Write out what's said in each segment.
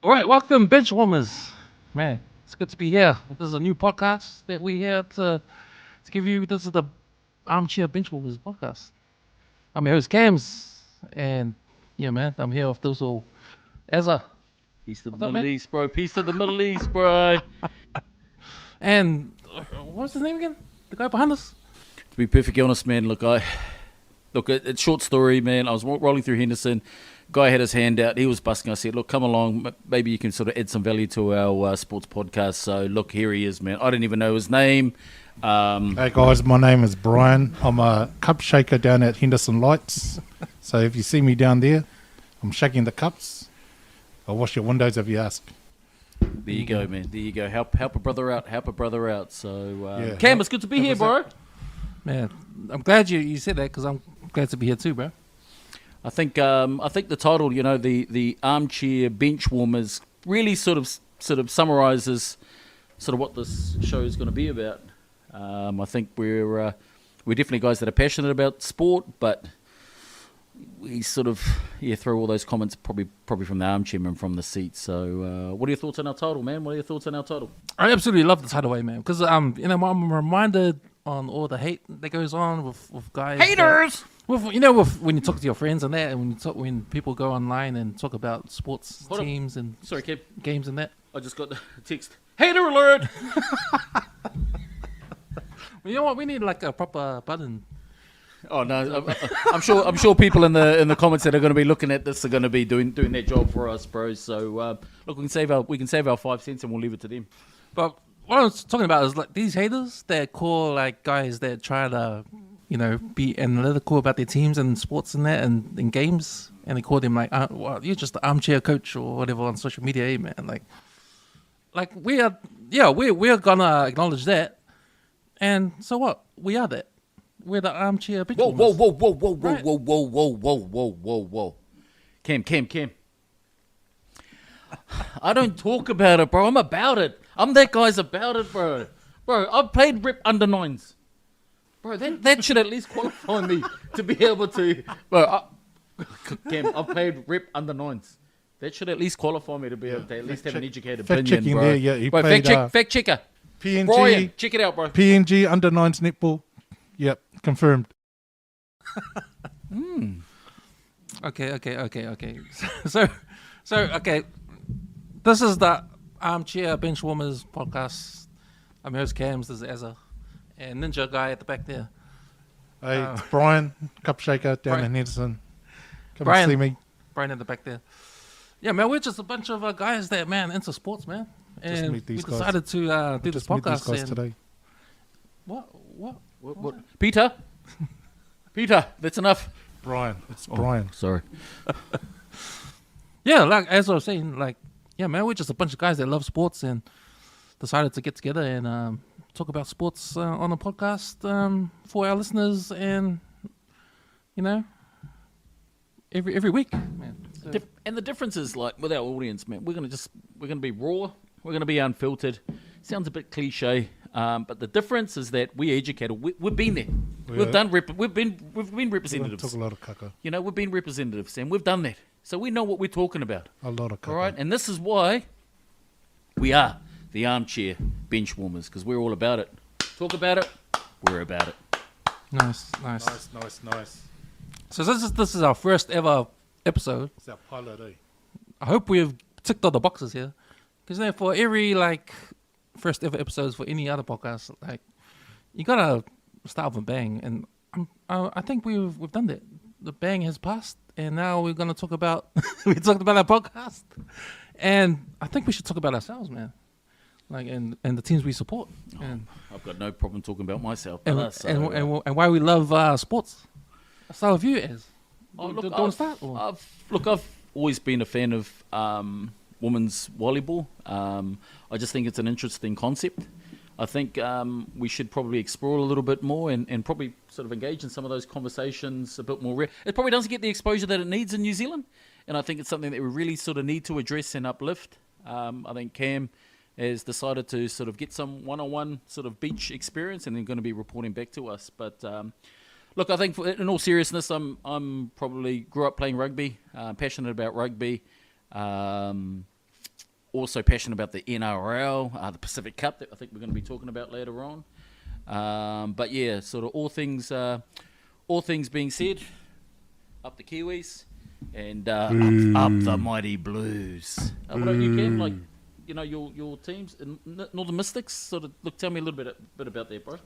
All right, welcome, bench warmers. Man, it's good to be here. This is a new podcast that we're here to give you. This is the Armchair Bench Warmers podcast. I'm your host, Cams, and yeah, man, I'm here with those all Ezra. Peace to the What's up, Middle man? East, bro. Peace to the Middle East, bro. And what's his name again? The guy behind us? To be perfectly honest, man, it's short story, man. I was rolling through Henderson. Guy had his hand out. He was busking. I said, look, come along. Maybe you can sort of add some value to our sports podcast. So, look, here he is, man. I didn't even know his name. Hey guys, my name is Brian. I'm a cup shaker down at Henderson Lights. So if you see me down there, I'm shaking the cups. I'll wash your windows if you ask. There you go, man. There you go. Help a brother out. Help a brother out. So, Yeah. Cam, it's good to be here, bro. Man, I'm glad you said that because I'm glad to be here too, bro. I think the title, the Armchair Bench Warmers, really sort of summarises sort of what this show is going to be about. I think we're definitely guys that are passionate about sport, but we sort of throw all those comments probably from the armchairman from the seat. So, what are your thoughts on our title, man? What are your thoughts on our title? I absolutely love the title, man, because I'm reminded on all the hate that goes on with guys. Haters. With when you talk to your friends and that, and when people go online and talk about sports Hold on. teams and Sorry, Kev. games and that. I just got a text. Hater alert! You know what? We need like a proper button. Oh no, I'm sure people in the comments that are going to be looking at this are going to be doing their job for us, bro. So look, we can save our 5 cents and we'll leave it to them. But what I was talking about is like these haters that call like guys that try to, be analytical about their teams and sports and that and in games, and they call them like, well, you're just the armchair coach or whatever on social media, man. Like we're gonna acknowledge that, and so what? We are that. We're the armchair bench Whoa, warmers. Right. whoa. Cam. I don't talk about it, bro. I'm about it. I'm that guy's about it, bro. Bro, I've played rep under nines. Bro, that should at least qualify me to be able to. Bro, Cam, I've played rep under nines. That should at least qualify me to be able to at least have an educated fact opinion, checking bro. there, yeah, he Bro, played, fact checker. PNG, Brian, check it out, bro. PNG under nines netball. Yep, confirmed. Okay. So okay. This is the Armchair Bench Warmers podcast. I'm your host Cams, this is Ezra, and Ninja guy at the back there. Hey, it's Brian, cup shaker down Brian. in Henderson. Come Brian. and see me. Brian at the back there. Yeah, man, we're just a bunch of guys that, man, into sports, man. Just And meet these we guys. decided to do this Just meet these podcast. guys And today. what? Peter, that's enough. Brian, it's Brian. Sorry. Yeah, like as I was saying, like, yeah, man, we're just a bunch of guys that love sports and decided to get together and talk about sports on a podcast for our listeners, and every week, man. So, And the difference is, like, with our audience, man, we're gonna be raw, we're gonna be unfiltered. Sounds a bit cliche, but the difference is that we educated. We've been there. We've been We don't representatives. talk a lot of caca. We've been representatives, and we've done that. So we know what we're talking about. A lot of caca. All right, and this is why we are the Armchair Bench Warmers, because we're all about it. Talk about it, we're about it. nice. Nice. So this is our first ever episode. It's our pilot, eh? I hope we've ticked all the boxes here, because for every first ever episodes for any other podcast, like you gotta start with a bang, and I think we've done that. The bang has passed, and now we're gonna talk about we talked about our podcast, and I think we should talk about ourselves, man. Like and the teams we support, and I've got no problem talking about myself. and, but us, and why we love sports. I'll start with you, Ez. Oh, Do look, you want to start? Or? I've always been a fan of women's volleyball. I just think it's an interesting concept. I think we should probably explore a little bit more and probably sort of engage in some of those conversations a bit more. It probably doesn't get the exposure that it needs in New Zealand, and I think it's something that we really sort of need to address and uplift. I think Cam has decided to sort of get some one-on-one sort of beach experience, and then going to be reporting back to us. But look, I think in all seriousness, I'm probably grew up playing rugby, passionate about rugby. also passionate about the NRL, the Pacific Cup that I think we're going to be talking about later on. But yeah, sort of all things being said, up the Kiwis and up the mighty Blues. What about you, Cam? Like, you know, your teams, Northern Mystics. Sort of tell me a little bit about that, bro.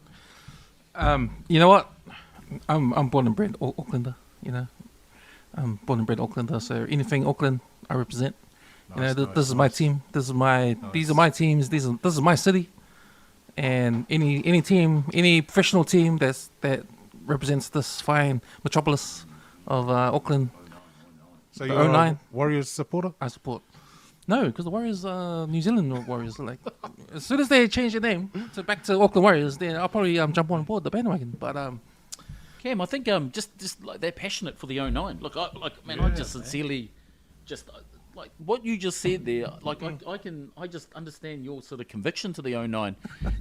You know what? I'm born and bred Aucklander. You know, I'm born and bred Aucklander. So anything Auckland, I represent. Nice, This is my team. These are my teams. This is my city. And any team, any professional team that represents this fine metropolis of Auckland. So you're a Warriors supporter? I support. No, because the Warriors are New Zealand Warriors. Like, as soon as they change their name back to Auckland Warriors, then I'll probably jump on board the bandwagon. But Cam, I think just like they're passionate for the 09. Look, I just sincerely, just like what you just said there. Like I just understand your sort of conviction to the 09.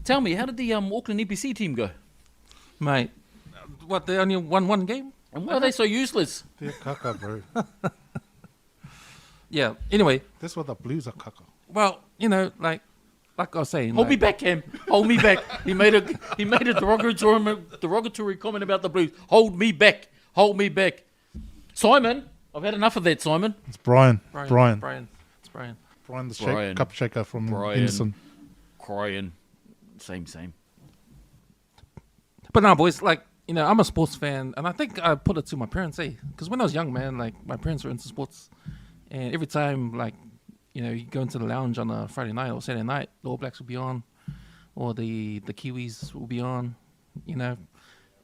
Tell me, how did the Auckland NPC team go, mate? What, they only won one game? And why are they so useless? They're caca, bro. Yeah. Anyway, That's what the Blues are caca. well, you know, like I was saying, Hold me back, Cam. Hold me back. He made a derogatory comment about the Blues. Hold me back. Hold me back. Simon, I've had enough of that, Simon. It's Brian. Brian. It's Brian. Brian the Brian. cup shaker from Brian. Henderson. Crying. Same. But no, boys, like, you know, I'm a sports fan, and I think I put it to my parents, because when I was young, man, like, my parents were into sports, and every time, like, you know, you go into the lounge on a Friday night or Saturday night, the All Blacks will be on, or the Kiwis will be on, you know,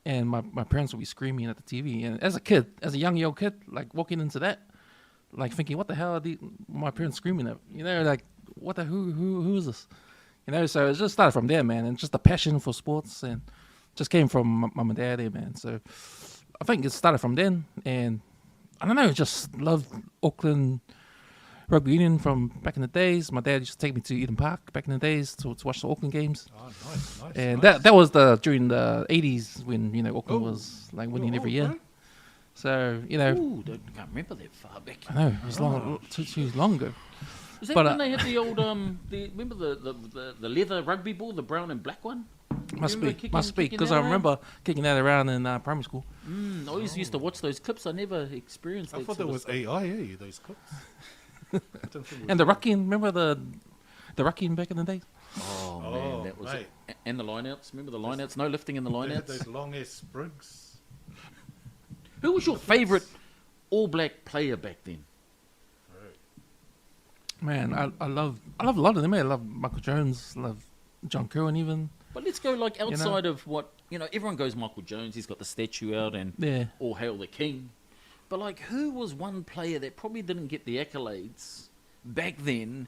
and my parents will be screaming at the TV. And as a kid, as a young kid, like, walking into that, like, thinking, what the hell are my parents screaming at? You know, like, who is this? You know, so it just started from there, man, and just a passion for sports, and just came from mum and dad there, man. So I think it started from then, and I don't know, just loved Auckland Rugby Union from back in the days. My dad used to take me to Eden Park back in the days to watch the Auckland games. Oh, nice. And nice. that was during the 80s when, you know, Auckland was like winning every year. Right. So, you know, Ooh, I can't remember that far back. I know, it was too long ago. Was that But, when they had the old remember the leather rugby ball, the brown and black one? Must Remember be, kicking because that I around? remember kicking that around in primary school. I always used to watch those clips. I never experienced that. I thought sort that of was stuff. AI, those clips. And the rucking, remember the rucking back in the days? Oh, man, Oh, that was mate. it. And the lineouts. Remember the lineouts? No lifting in the lineouts. Those long ass sprigs. Who was your favourite All Black player back then? Man, I love a lot of them. I love Michael Jones, love John Kerwin even. But let's go like outside of what, you know, everyone goes Michael Jones. He's got the statue out and Yeah. All Hail the King. But like, who was one player that probably didn't get the accolades back then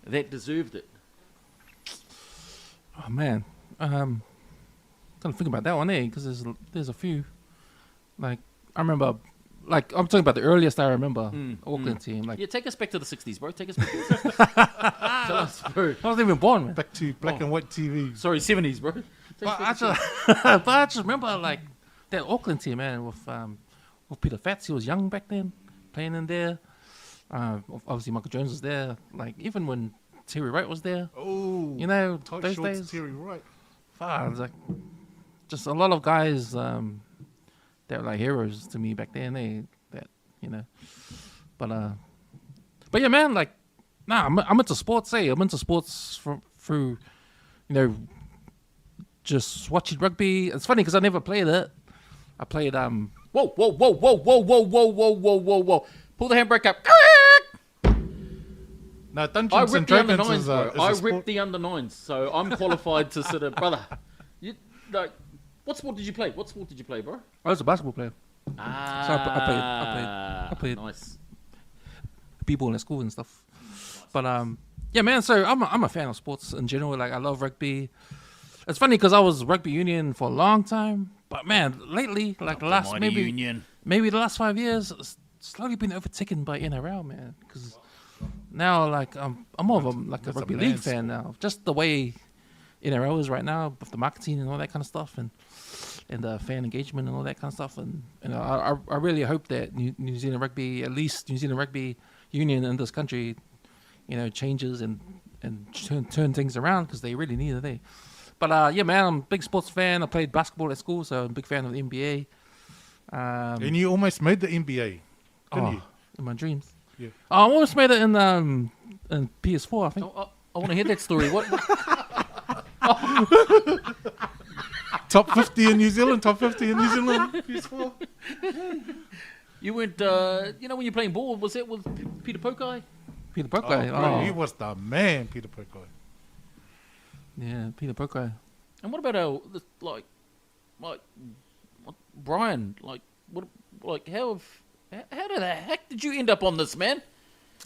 that deserved it? Oh man, gotta think about that one, because there's a few. Like I remember, like I'm talking about the earliest I remember Auckland team. Like Yeah, take us back to the 60s, bro. Take us back to the 60s. Tell us, bro. I wasn't even born, man. Back to black and white TV. Sorry, 70s, bro. Take But us I back to just, but I just remember like that Auckland team, man, with Peter Fats. He was young back then, playing in there. Obviously Michael Jones was there. Like even when Terry Wright was there, Oh, you know, tight those shorts, days. Terry Wright. It was like just a lot of guys that were like heroes to me back then. But yeah, man, like, nah, I'm into sports. I'm into sports through, you know, just watching rugby. It's funny because I never played it. I played Whoa. Pull the handbrake up. No, I Dungeons and ripped the under Dragons nines, is bro. a, is a I sport. ripped the under nines, so I'm qualified to sort of, brother. What sport did you play? Bro? I was a basketball player. Ah, I played Nice. b-ball at school and stuff. But yeah, man. So I'm a fan of sports in general. Like I love rugby. It's funny because I was rugby union for a long time, but man, lately, like the last maybe the last 5 years, it's slowly been overtaken by NRL, man. Because now, like I'm more of a That's a rugby man's league fan now. Just the way NRL is right now, with the marketing and all that kind of stuff, and the fan engagement and all that kind of stuff. And I really hope that New Zealand Rugby, at least New Zealand Rugby Union in this country, changes and turn things around because they really need it. But yeah, man, I'm a big sports fan. I played basketball at school, so I'm a big fan of the NBA. And you almost made the NBA, didn't you? In my dreams. Yeah. I almost made it in PS4, I think. I want to hear that story. What? Top 50 in New Zealand, top 50 in New Zealand. PS4. You went, when you're playing ball, was that with Peter Pokai? Peter Pokai. Bro, he was the man, Peter Pokai. Yeah, Peter Pokai. And what about Brian? How the heck did you end up on this, man?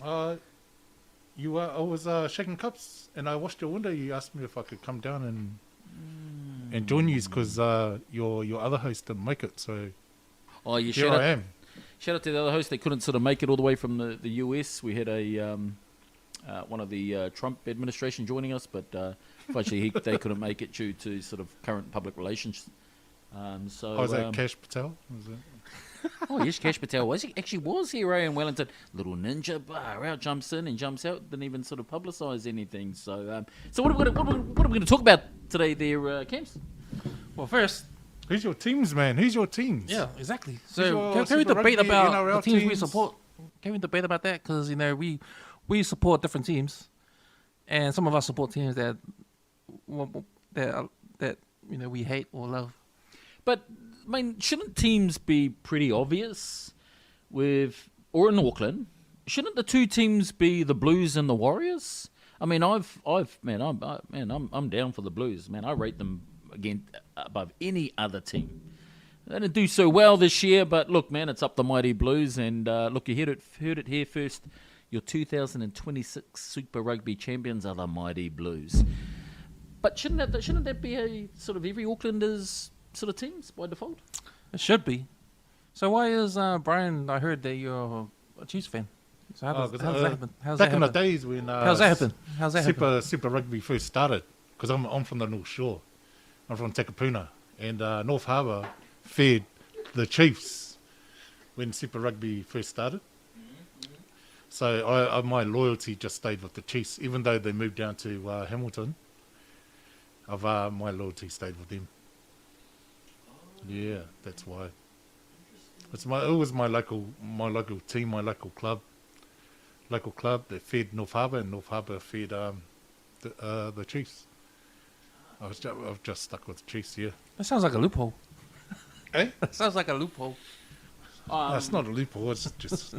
I was shaking cups, and I watched your window. You asked me if I could come down and join you because your other host didn't make it. So here I am. Shout out to the other host. They couldn't sort of make it all the way from the US. We had one of the Trump administration joining us, but unfortunately they couldn't make it due to sort of current public relations. Was that Cash Patel? Was it? Oh yes, Cash Patel was here in Wellington. Little ninja bar out, jumps in and jumps out. Didn't even sort of publicise anything. So what are we going to talk about today, there, Camps? Well, first, who's your teams, man? Who's your teams? Yeah, exactly. So can we debate about the teams we support? Can we debate about that? Because we support different teams, and some of us support teams that we hate or love. But I mean, shouldn't teams be pretty obvious? Or in Auckland, shouldn't the two teams be the Blues and the Warriors? I mean, I'm down for the Blues, man. I rate them again above any other team. They didn't do so well this year, but look, man, it's up the mighty Blues, and look, you heard it here first. Your 2026 Super Rugby champions are the mighty Blues. But shouldn't that be a sort of every Aucklander's sort of teams by default? It should be. So why is Brian? I heard that you're a Chiefs fan. So how does that happen? Back in the days when how's that happen? Super Rugby first started, because I'm from the North Shore. I'm from Takapuna, and North Harbour fed the Chiefs when Super Rugby first started. So my loyalty just stayed with the Chiefs, even though they moved down to Hamilton. My loyalty stayed with them. Yeah, that's why. It was my local team, my local club that fed North Harbour, and North Harbour fed the Chiefs. I've just stuck with the Chiefs. Yeah. That sounds like a loophole. Eh? That sounds like a loophole. No, it's not a loophole. It's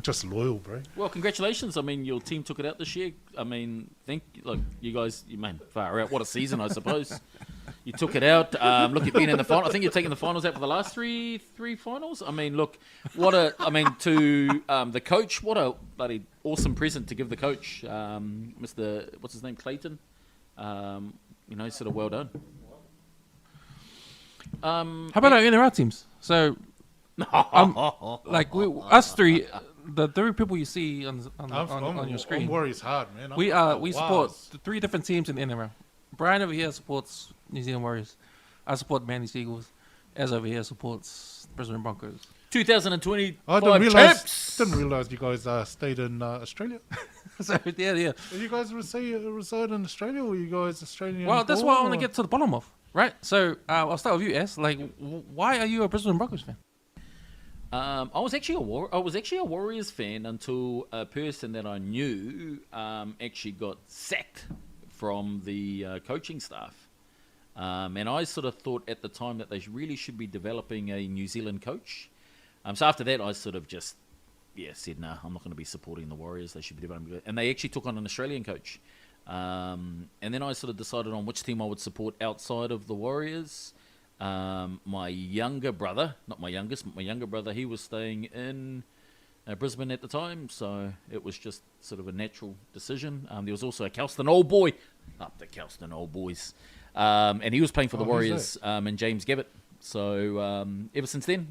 just loyal, bro. Well, congratulations. I mean, your team took it out this year. I mean, you guys, far out. What a season, I suppose. You took it out. Look, you've been in the final. I think you've taken the finals out for the last three finals. I mean, look, to the coach, what a bloody awesome present to give the coach, Mr. What's his name, Clayton. Sort of well done. How about our NRL teams? So, us three, the three people you see on your screen. I'm Warriors hard, man. We support the three different teams in the NRL. Brian over here supports New Zealand Warriors. I support Manly Seagulls. Ez over here supports Brisbane Broncos. 2020. I didn't realise you guys stayed in Australia. So yeah. Did you guys reside in Australia, or you guys Australian? Well, that's what I want to get to the bottom of, right? So I'll start with you, S. Why are you a Brisbane Broncos fan? I was actually a Warriors fan until a person that I knew actually got sacked from the coaching staff. And I sort of thought at the time that they really should be developing a New Zealand coach. So after that, I sort of just said, nah, I'm not going to be supporting the Warriors. They should be developing. And they actually took on an Australian coach. And then I sort of decided on which team I would support outside of the Warriors. My younger brother, not my youngest, but my younger brother, he was staying in Brisbane at the time, so it was just sort of a natural decision. There was also a Kelston old boy, up the Kelston old boys, and he was playing for the Warriors, and James Gabbett. So ever since then,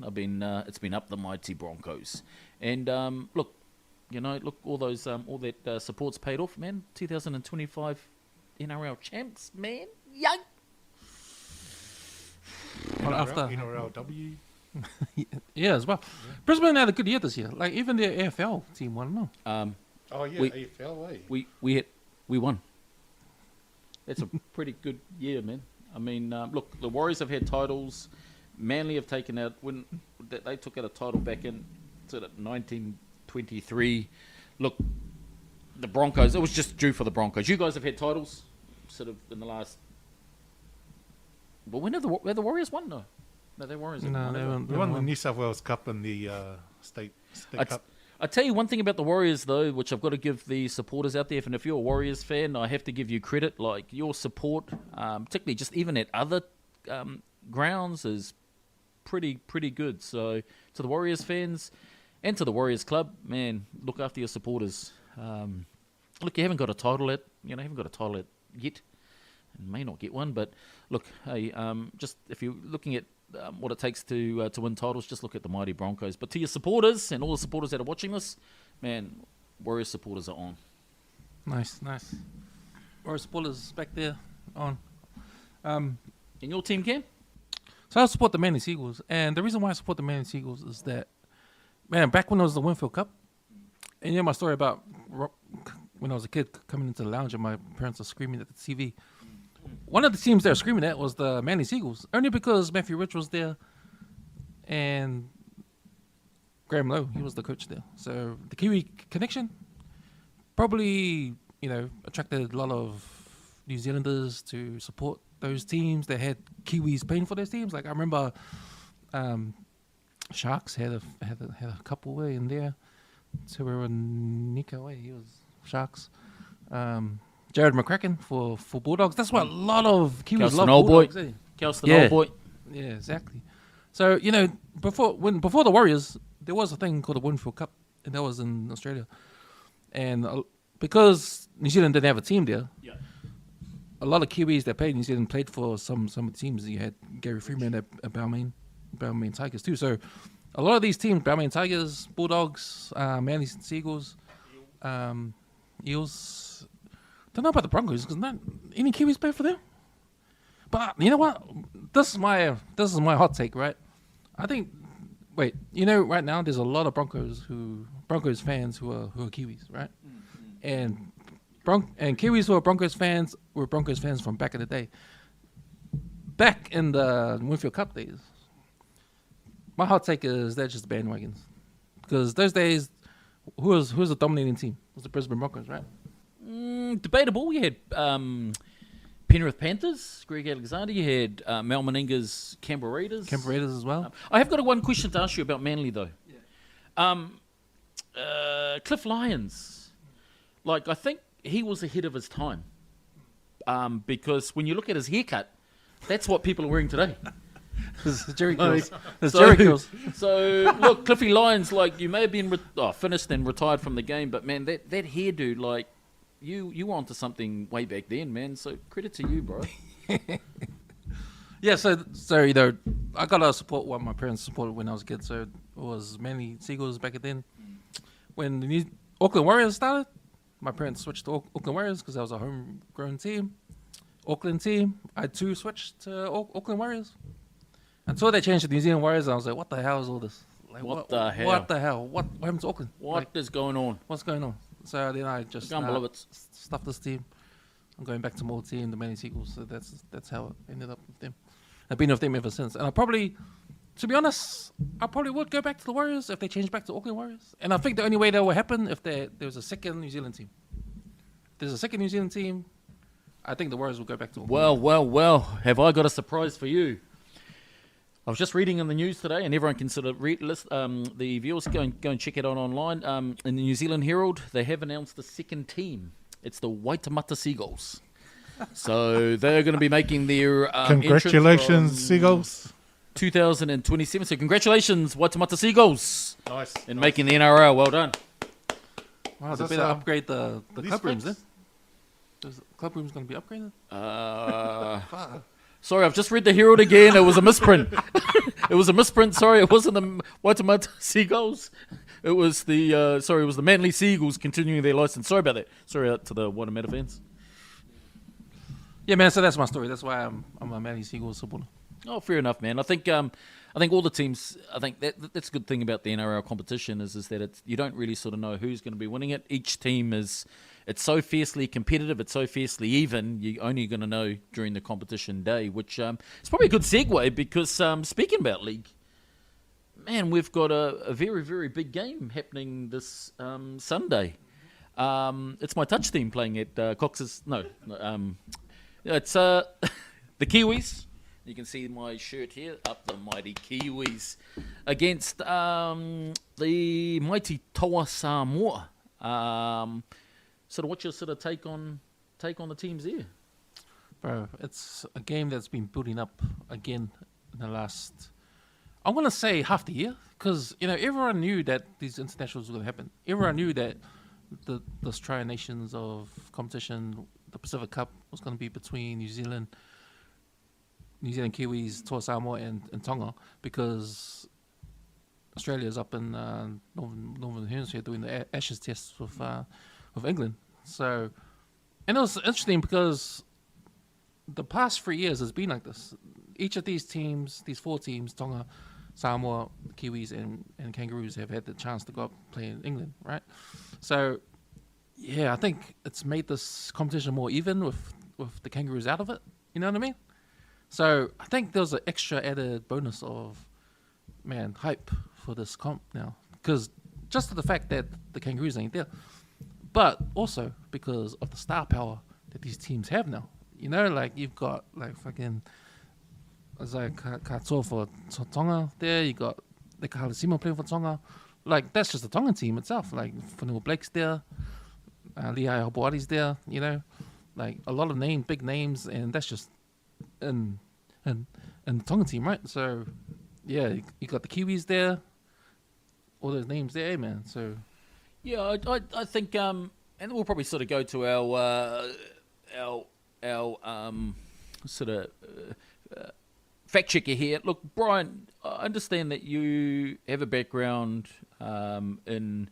it's been up the mighty Broncos. And look, all that support's paid off, man. 2025 NRL champs, man, young. NRLW. Yeah, as well. Yeah. Brisbane had a good year this year. Like even their AFL team won. No. Oh yeah, We- AFL. we won. That's a pretty good year, man. I mean, look, the Warriors have had titles. Manly have taken out when they took out a title back in sort of 1923. Look, the Broncos. It was just due for the Broncos. You guys have had titles, sort of in the last. Well, when have the Warriors won? No, they Warriors. No, won, they have won't. We won the New South Wales Cup and the state cup. I tell you one thing about the Warriors, though, which I've got to give the supporters out there. And if you're a Warriors fan, I have to give you credit. Like your support, particularly just even at other grounds, is pretty good. So to the Warriors fans and to the Warriors club, man, look after your supporters. Look, you haven't got a title yet. Yet, and may not get one. But look, hey, just if you're looking at what it takes to win titles, just look at the mighty Broncos. But to your supporters and all the supporters that are watching this, man, Warriors supporters are on. Nice. Warriors supporters back there on. In your team, Cam? So I support the Manly Seagulls, and the reason why I support the Manly Seagulls is that, man, back when it was the Winfield Cup, and you know my story about when I was a kid coming into the lounge and my parents were screaming at the TV. One of the teams they were screaming at was the Manly Seagulls, only because Matthew Rich was there, and Graham Lowe, he was the coach there. So the Kiwi connection probably, attracted a lot of New Zealanders to support those teams. They had Kiwis paying for those teams. Like I remember, Sharks had a couple way in there. So we were Nico, he was Sharks. Jared McCracken for Bulldogs. That's what a lot of Kiwis love. Bulldogs, eh? Kelston Old Boy. Yeah, exactly. So before the Warriors, there was a thing called the Winfield Cup, and that was in Australia. And because New Zealand didn't have a team there, a lot of Kiwis that played in New Zealand played for some of the teams. You had Gary Freeman at Balmain Tigers too. So a lot of these teams, Balmain Tigers, Bulldogs, Manly Seagulls, Eels. Don't know about the Broncos because not any Kiwis play for them. But you know what? This is my hot take, right? I think. Wait, right now there's a lot of Broncos fans who are Kiwis, right? And Kiwis who are Broncos fans were Broncos fans from back in the day. Back in the Winfield Cup days, my hot take is they're just bandwagons. Because those days, who was the dominating team? It was the Brisbane Broncos, right? Debatable. You had Penrith Panthers, Greg Alexander. You had Mal Meninga's Canberra Raiders. Canberra Raiders as well. I have got one question to ask you about Manly, though. Yeah. Cliff Lyons. Like, I think he was ahead of his time. Because when you look at his haircut, that's what people are wearing today. Jerry Curls. Jerry Curls. So, look, Cliffy Lyons, like, you may have been finished and retired from the game, but, man, that hairdo, like, you were onto something way back then, man. So, credit to you, bro. Yeah, so I got to support what my parents supported when I was a kid. So, it was Manly Seagulls back then. When the Auckland Warriors started, my parents switched to Auckland Warriors because that was a homegrown team. Auckland team, I too switched to Auckland Warriors. Until they changed to New Zealand Warriors, I was like, what the hell is all this? Like, what the hell? What the hell? What happened to Auckland? What is going on? What's going on? So then I just stuffed this team. I'm going back to my old team, the Manly Seagulls. So that's how it ended up with them. I've been with them ever since. And to be honest, I probably would go back to the Warriors if they changed back to Auckland Warriors. And I think the only way that will happen if there was a second New Zealand team. If there's a second New Zealand team, I think the Warriors will go back to Auckland. Well. Have I got a surprise for you? I was just reading in the news today, and everyone can sort of the viewers go and check it out online. In the New Zealand Herald, they have announced the second team. It's the Waitemata Seagulls. So they're going to be making their congratulations, Seagulls. 2027. So congratulations, Waitemata Seagulls. Nice. In making the NRL. Well done. Wow, they better upgrade the club rooms then. Is the club rooms going to be upgraded? Sorry, I've just read the Herald again. It was a misprint. Sorry, it wasn't the Waitemata Seagulls. It was the Manly Seagulls continuing their license. Sorry about that. Sorry out to the Waitemata fans. Yeah, man. So that's my story. That's why I'm a Manly Seagulls supporter. Oh, fair enough, man. I think all the teams. I think that's a good thing about the NRL competition is that you don't really sort of know who's going to be winning it. Each team it's so fiercely competitive. It's so fiercely even. You're only going to know during the competition day, which is probably a good segue because speaking about league, man, we've got a very very big game happening this Sunday. It's my touch team playing at Cox's. No, it's the Kiwis. You can see my shirt here, up the mighty Kiwis, against the mighty Toa Samoa. Sort of what's your sort of take on the teams here? Bro, it's a game that's been building up again in the last, I'm going to say half the year, because, everyone knew that these internationals were going to happen. Everyone knew that the Australian nations of competition, the Pacific Cup, was going to be between New Zealand, Kiwis, Toa Samoa, and Tonga, because Australia's up in Northern Hemisphere doing the Ashes tests with England. So, and it was interesting because the past 3 years has been like this. Each of these teams, these 4 teams, Tonga, Samoa, Kiwis, and Kangaroos, have had the chance to go up and play in England, right? So, yeah, I think it's made this competition more even with the Kangaroos out of it. You know what I mean? So I think there's an extra added bonus of, hype for this comp now. Because just to the fact that the Kangaroos ain't there. But also because of the star power that these teams have now. Like you've got like fucking Isaiah Katoa for Tonga there. You got the Kalasimo playing for Tonga. Like that's just the Tongan team itself. Like Whanua Blake's there. Lihai Hopoari's there. Like a lot of big names. And that's just and the Tongan team, right? So, yeah, you got the Kiwis there, all those names there, man. So, yeah, I think, and we'll probably sort of go to our sort of fact checker here. Look, Brian, I understand that you have a background in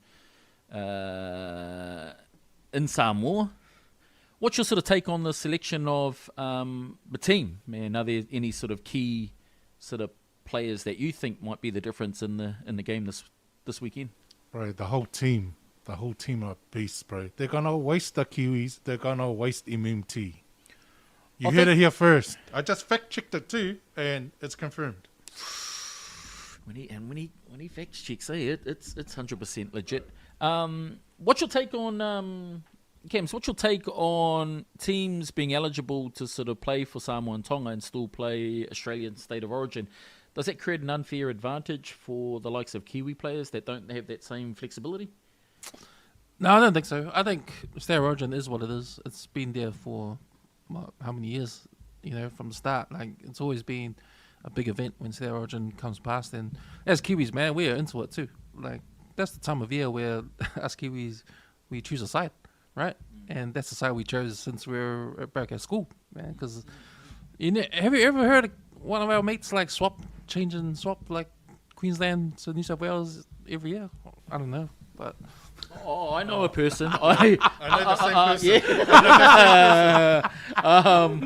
Samoa. What's your sort of take on the selection of the team, man? Are there any sort of key sort of players that you think might be the difference in the game this weekend? Bro, the whole team are beasts, bro. They're gonna waste the Kiwis. They're gonna waste MMT. You heard it here first. I just fact checked it too, and it's confirmed. When he fact checks, it's 100% legit. What's your take on? Cams, what's your take on teams being eligible to sort of play for Samoa and Tonga and still play Australian State of Origin? Does that create an unfair advantage for the likes of Kiwi players that don't have that same flexibility? No, I don't think so. I think State of Origin is what it is. It's been there for how many years? From the start. Like it's always been a big event when State of Origin comes past. And as Kiwis, man, we are into it too. Like that's the time of year where us Kiwis we choose a side. Right, and that's the side we chose since we were back at school, man. Because have you ever heard one of our mates like swap like Queensland to New South Wales every year? I don't know, but I know a person. I know the same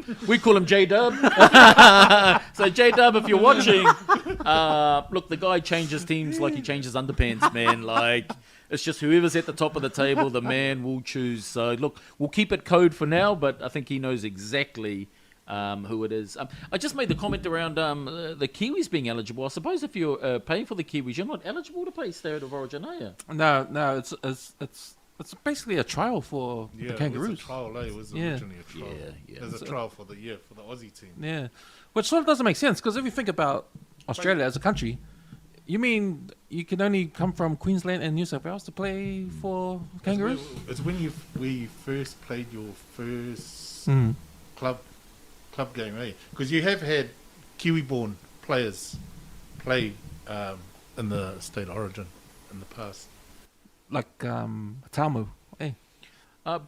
person. We call him J Dub. So J Dub, if you're watching, look, the guy changes teams like he changes underpants, man. Like. It's just whoever's at the top of the table, the man will choose. So, look, we'll keep it code for now, but I think he knows exactly who it is. I just made the comment around the Kiwis being eligible. I suppose if you're paying for the Kiwis, you're not eligible to play State of Origin, are you? No, it's basically a trial for the Kangaroos. It was a trial, It was originally a trial. Yeah. It was a trial for the Aussie team. Yeah, which sort of doesn't make sense, because if you think about Australia as a country, you mean you can only come from Queensland and New South Wales to play for Kangaroos? It's when we first played your first club game, eh? Because you have had Kiwi-born players play in the State of Origin in the past. Like Tamu, eh?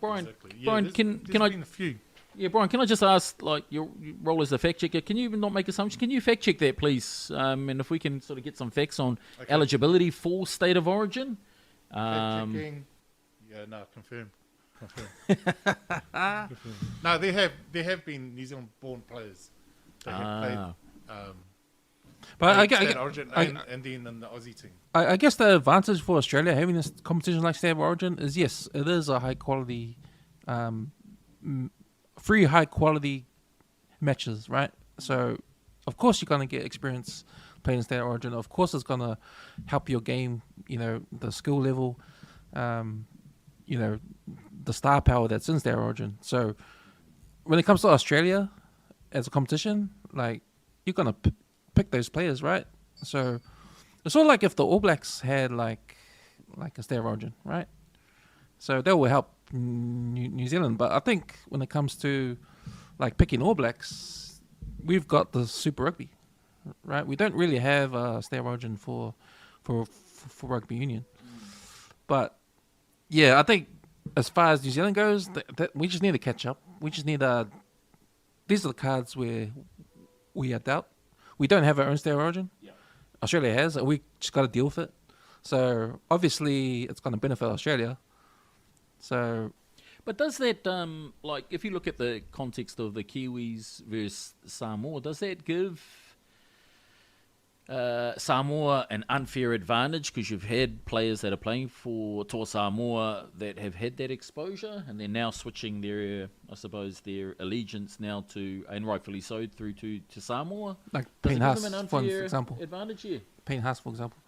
Brian, Exactly. Yeah, Brian, can I? Been a few. Yeah, Brian, can I just ask, like, your role as a fact checker, can you even not make assumptions? Can you fact check that, please? And if we can sort of get some facts on eligibility for State of Origin. Fact checking. Yeah, no, confirmed. No, there have been New Zealand-born players that have played But State of Origin and then in the Aussie team. I guess the advantage for Australia having this competition like State of Origin is, yes, it is a high quality, free high quality matches, right? So, of course, you're going to get experience playing State of Origin. Of course, it's going to help your game, the skill level, the star power that's in State of Origin. So, when it comes to Australia as a competition, like, you're going to pick those players, right? So, it's sort of like if the All Blacks had like a State of Origin, right? So that will help New Zealand. But I think when it comes to like picking All Blacks, we've got the Super Rugby, right? We don't really have a State of Origin for Rugby Union. But yeah, I think as far as New Zealand goes, that we just need to catch up. We just need these are the cards where we are dealt. We don't have our own State of Origin. Yeah. Australia has, and we just got to deal with it. So obviously, it's going to benefit Australia. So, But does that, like, if you look at the context of the Kiwis versus Samoa, does that give Samoa an unfair advantage because you've had players that are playing for Toa Samoa that have had that exposure, and they're now switching their, I suppose, their allegiance now to, and rightfully so, through to Samoa? like Does Payne it give Haas, them an for unfair example. advantage here? Payne Haas, for example.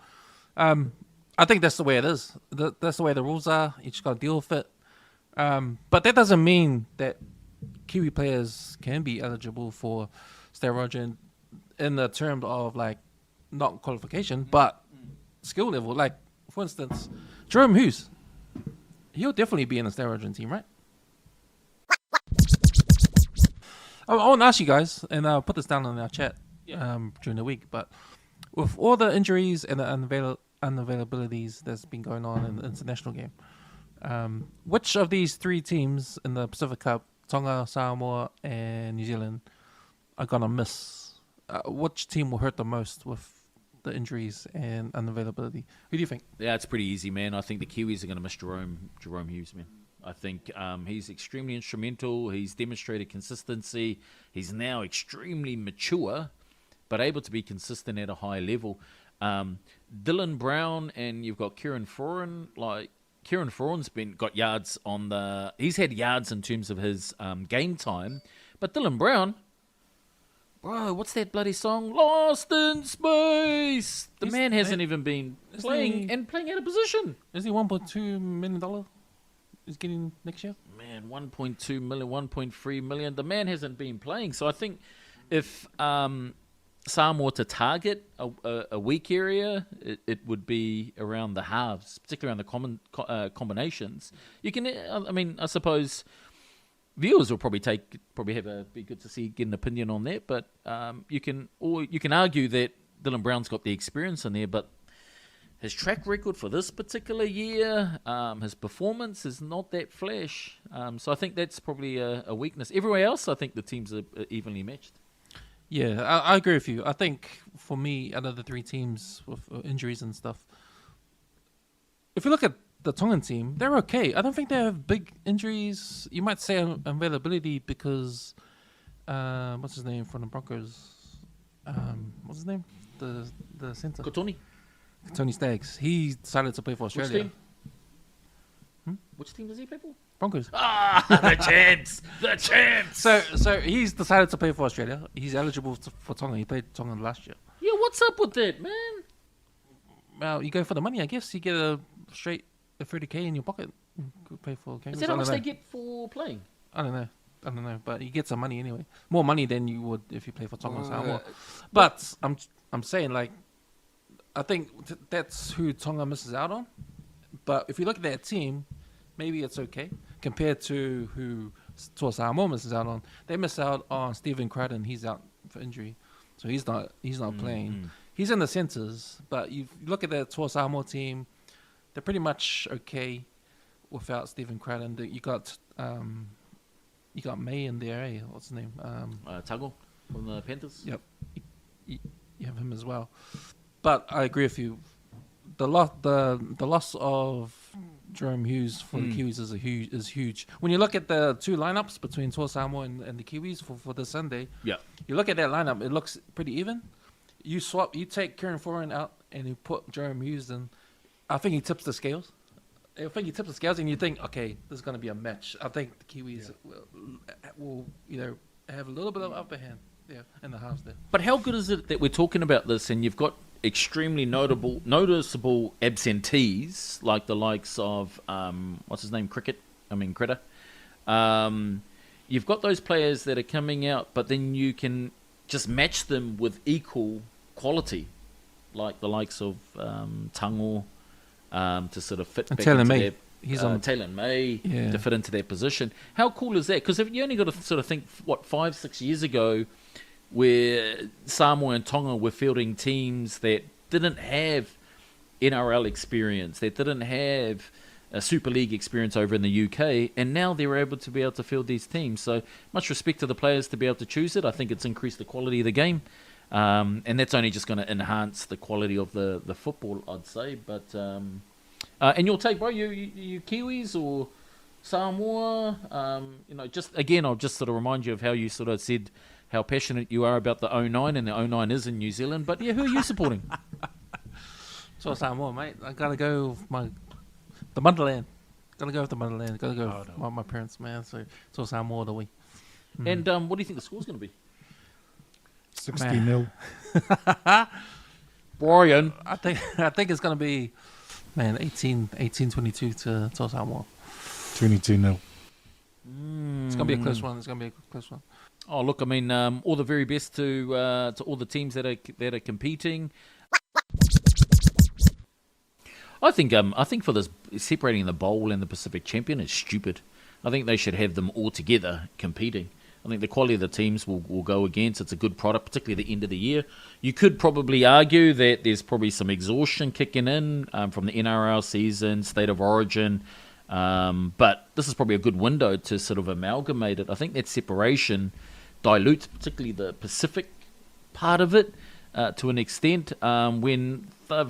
I think that's the way it is. That's the way the rules are. You just got to deal with it. But that doesn't mean that Kiwi players can be eligible for State of Origin in the term of like not qualification, but skill level. Like for instance, Jerome Hughes, he'll definitely be in the State of Origin team, right? I want to ask you guys, and I'll put this down in our chat during the week. But with all the injuries and the unavailabilities that's been going on in the international game, which of these three teams in the Pacific Cup, Tonga, Samoa, and New Zealand, are gonna miss? Which team will hurt the most with the injuries and unavailability? Who do you think? Yeah, it's pretty easy, man. I think the Kiwis are going to miss Jerome Hughes, man. I think he's extremely instrumental. He's demonstrated consistency. He's now extremely mature, but able to be consistent at a high level. Dylan Brown and you've got Kieran Foran. Like Kieran Foran's got yards on the. He's had yards in terms of his game time, but Dylan Brown. Bro, what's that bloody song? Lost in Space. The man hasn't even been playing out of position. Is he $1.2 million? Is getting next year? Man, 1.2 million, 1.3 million. The man hasn't been playing. So I think if Samoa to target a weak area, it would be around the halves, particularly around the combinations. You can, I mean, I suppose. Viewers will probably be good to see, get an opinion on that, but you can argue that Dylan Brown's got the experience in there, but his track record for this particular year, his performance is not that flash. So I think that's probably a weakness. Everywhere else, I think the teams are evenly matched. Yeah, I agree with you. I think for me, out of the three teams with injuries and stuff, if you look at the Tongan team, they're okay. I don't think they have big injuries. You might say availability because what's his name from the Broncos? What's his name? The centre. Tony Staggs. He decided to play for Australia. Which team does he play for? Broncos. Ah, the champs! The champs! So he's decided to play for Australia. He's eligible for Tonga. He played Tonga last year. Yeah, what's up with that, man? Well, you go for the money, I guess. You get a straight 30K in your pocket. Could pay for games. Is that how much they get for playing? I don't know, but you get some money anyway. More money than you would if you play for Tonga or Samoa. But I'm saying, like, I think that's who Tonga misses out on. But if you look at that team, maybe it's okay compared to who Toa Samoa misses out on. They miss out on Stephen Crichton. He's out for injury, so he's not playing. He's in the centres, but you look at that Toa Samoa team. They're pretty much okay without Stephen Crichton. You got May in there, eh? What's his name? Tago from the Panthers. Yep, you have him as well. But I agree with you. The loss of Jerome Hughes for the Kiwis is huge. When you look at the two lineups between Toa Samoa and the Kiwis for this Sunday, Yeah. you look at that lineup, it looks pretty even. You take Kieran Foran out and you put Jerome Hughes in. I think he tips the scales. And you think, okay, this is going to be a match. I think the Kiwis will have a little bit of upper hand there in the halves there. But how good is it that we're talking about this and you've got extremely noticeable absentees like the likes of what's his name, Critter. You've got those players that are coming out, but then you can just match them with equal quality, like the likes of Tango, to sort of fit and back Taylor into May. their He's on Taylor May Yeah. to fit into their position. How cool is that? Because if you only got to sort of think, 5-6 years ago, where Samoa and Tonga were fielding teams that didn't have NRL experience, that didn't have a Super League experience over in the UK, and now they're able to field these teams. So much respect to the players to be able to choose it. I think it's increased the quality of the game, and that's only just going to enhance the quality of the football, I'd say. But and your take, bro, you Kiwis or Samoa? Just again, I'll just sort of remind you of how you sort of said how passionate you are about the 09, and the 09 is in New Zealand. But yeah, who are you supporting? So Samoa, mate. I gotta go with the motherland. Gotta go with the motherland. Gotta go with my parents, man. So Samoa the way. And what do you think the score's going to be? 60-0. Brian. I think it's gonna be 18-22 to Samoa. 22-0. It's gonna be a close one. Oh, look, I mean, all the very best to all the teams that are competing. I think for this, separating the bowl and the Pacific Champion is stupid. I think they should have them all together competing. I think the quality of the teams will go against. It's a good product, particularly at the end of the year. You could probably argue that there's probably some exhaustion kicking in from the NRL season, State of Origin, but this is probably a good window to sort of amalgamate it. I think that separation dilutes particularly the Pacific part of it to an extent when they're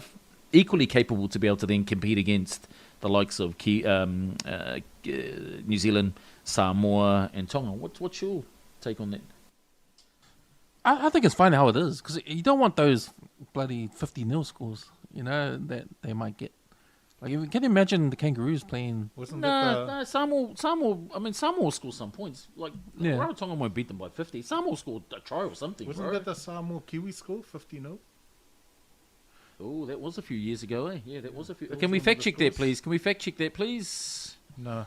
equally capable to be able to then compete against the likes of New Zealand, Samoa and Tonga. What's your take on that? I think it's fine how it is because you don't want those bloody 50-0 scores, that they might get. Like, can you imagine the Kangaroos playing? No, Samoa. I mean, Samoa scored some points. Like, Rarotonga won't beat them by 50. Samoa scored a try or something. Wasn't that the Samoa Kiwi score, 50-0? Oh, that was a few years ago, eh? Yeah, that was a few. Can we fact check that, please? No.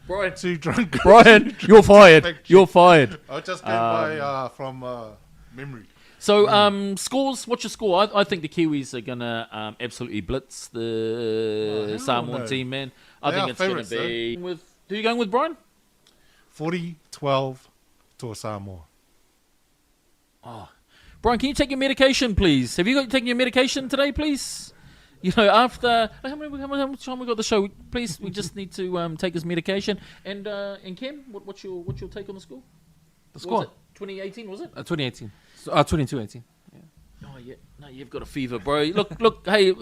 Brian, too drunk. Brian, you're fired. You're fired. I just came by from memory. So, scores. What's your score? I think the Kiwis are gonna absolutely blitz the Samoan team, man. I think it's gonna be with. Who are you going with, Brian? 40-12 to Samoa. Oh, Brian, can you take your medication, please? Have you taken your medication today, please? After how much time we got the show? Please, we just need to take his medication. And Cam, what's your take on the score? The score? 2018, was it? 2018. 22-18. Yeah. Oh yeah, no, you've got a fever, bro. Look. Hey,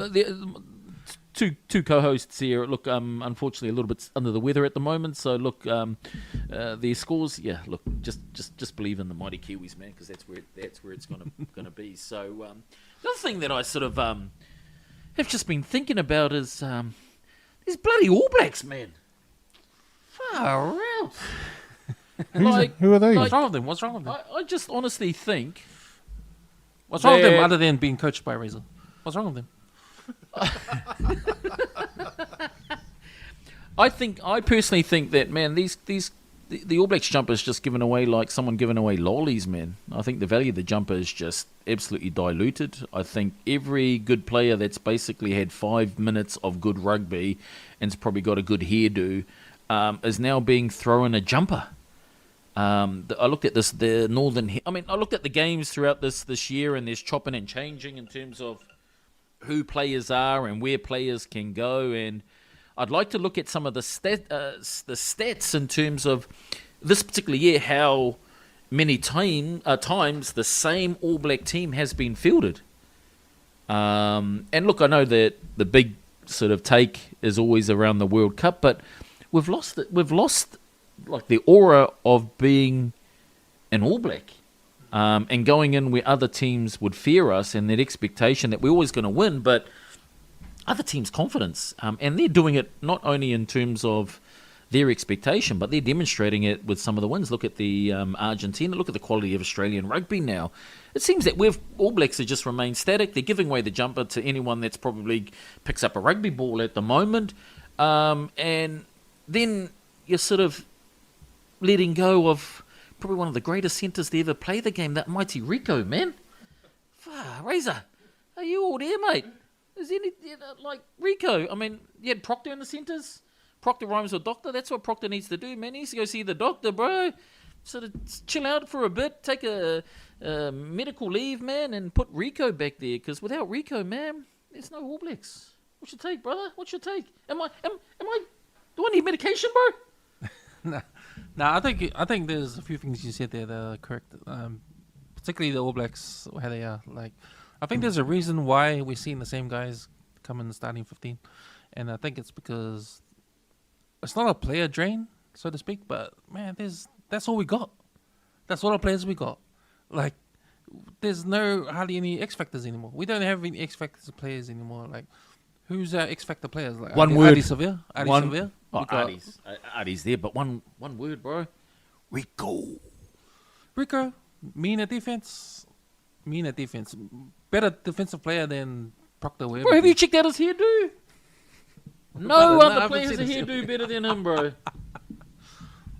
two co-hosts here. Look, unfortunately, a little bit under the weather at the moment. So look, the scores. Yeah, look, just believe in the mighty Kiwis, man, because that's where it's gonna be. So the other thing that I sort of have just been thinking about is these bloody All Blacks, man. Far out. Who are they? What's wrong with them? I just honestly think. What's wrong with them other than being coached by Razor? What's wrong with them? I personally think that, man, the All Blacks jumper is just given away like someone giving away lollies, man. I think the value of the jumper is just absolutely diluted. I think every good player that's basically had 5 minutes of good rugby and's probably got a good hairdo is now being thrown a jumper. I looked at I looked at the games throughout this year, and there's chopping and changing in terms of who players are and where players can go, and I'd like to look at some of the stats in terms of this particular year, how many times the same All Black team has been fielded. And look, I know that the big sort of take is always around the World Cup, but we've lost it. We've lost like the aura of being an All Black. And going in where other teams would fear us and that expectation that we're always going to win, but other teams' confidence. And they're doing it not only in terms of their expectation, but they're demonstrating it with some of the wins. Look at the Argentina, look at the quality of Australian rugby now. It seems that All Blacks have just remained static. They're giving away the jumper to anyone that's probably picks up a rugby ball at the moment. And then you're sort of letting go of probably one of the greatest centres to ever play the game, that mighty Rico, man. Razor, are you all there, mate? Is any, like, Rico? I mean, you had Proctor in the centres. Proctor rhymes with doctor. That's what Proctor needs to do, man. He needs to go see the doctor, bro. Sort of chill out for a bit, take a medical leave, man, and put Rico back there. Because without Rico, man, there's no All Blacks. What's your take, brother? What's your take? Do I need medication, bro? No, I think there's a few things you said there that are correct. Particularly the All Blacks, how they are. Like, I think there's a reason why we're seeing the same guys come in the starting 15, and I think it's because it's not a player drain, so to speak. But man, that's all we got. That's all the players we got. Like, there's hardly any X factors anymore. We don't have any X factors players anymore. Like, who's our X factor players? Like One word. Adi Sevilla. Oh, Artie's there, but one word, bro. Rico. Meaner defense. Better defensive player than Proctor. Bro, have you checked out his hairdo? No other player has a hairdo better than him, bro.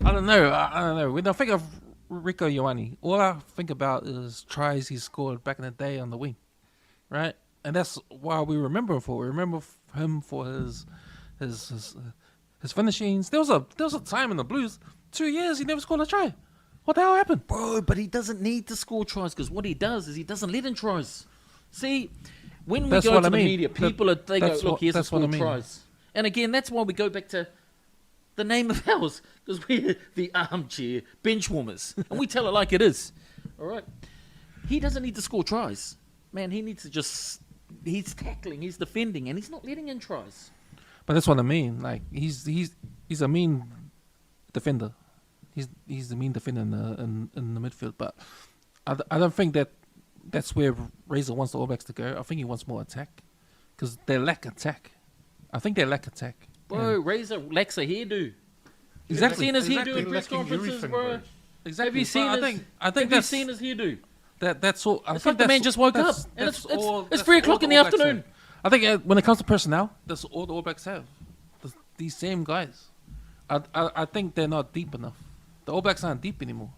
I don't know. When I think of Rico Ioane, all I think about is tries he scored back in the day on the wing, right? And that's why we remember him for. We remember him for his finishings. There was a time in the Blues, 2 years he never scored a try. What the hell happened? Bro, but he doesn't need to score tries because what he does is he doesn't let in tries. See, when we go to the media, people they go, look, he hasn't scored tries. And again, that's why we go back to the name of ours, because we're the Armchair bench warmers. And we tell it like it is. All right? He doesn't need to score tries. Man, he needs to just... He's tackling, he's defending, and he's not letting in tries. But that's what I mean. Like, he's a mean defender. He's the mean defender in the midfield. But I don't think that's where Razor wants the All Blacks to go. I think he wants more attack, because they lack attack. I think they lack attack. Bro, Razor lacks a hairdo. Exactly. Have you seen his hairdo in press conferences, bro? Exactly. Have you seen his hairdo? That's all. It's like the man just woke up, and it's 3 o'clock in the afternoon. I think when it comes to personnel, that's all the All Blacks have. These same guys. I think they're not deep enough. The All Blacks aren't deep anymore.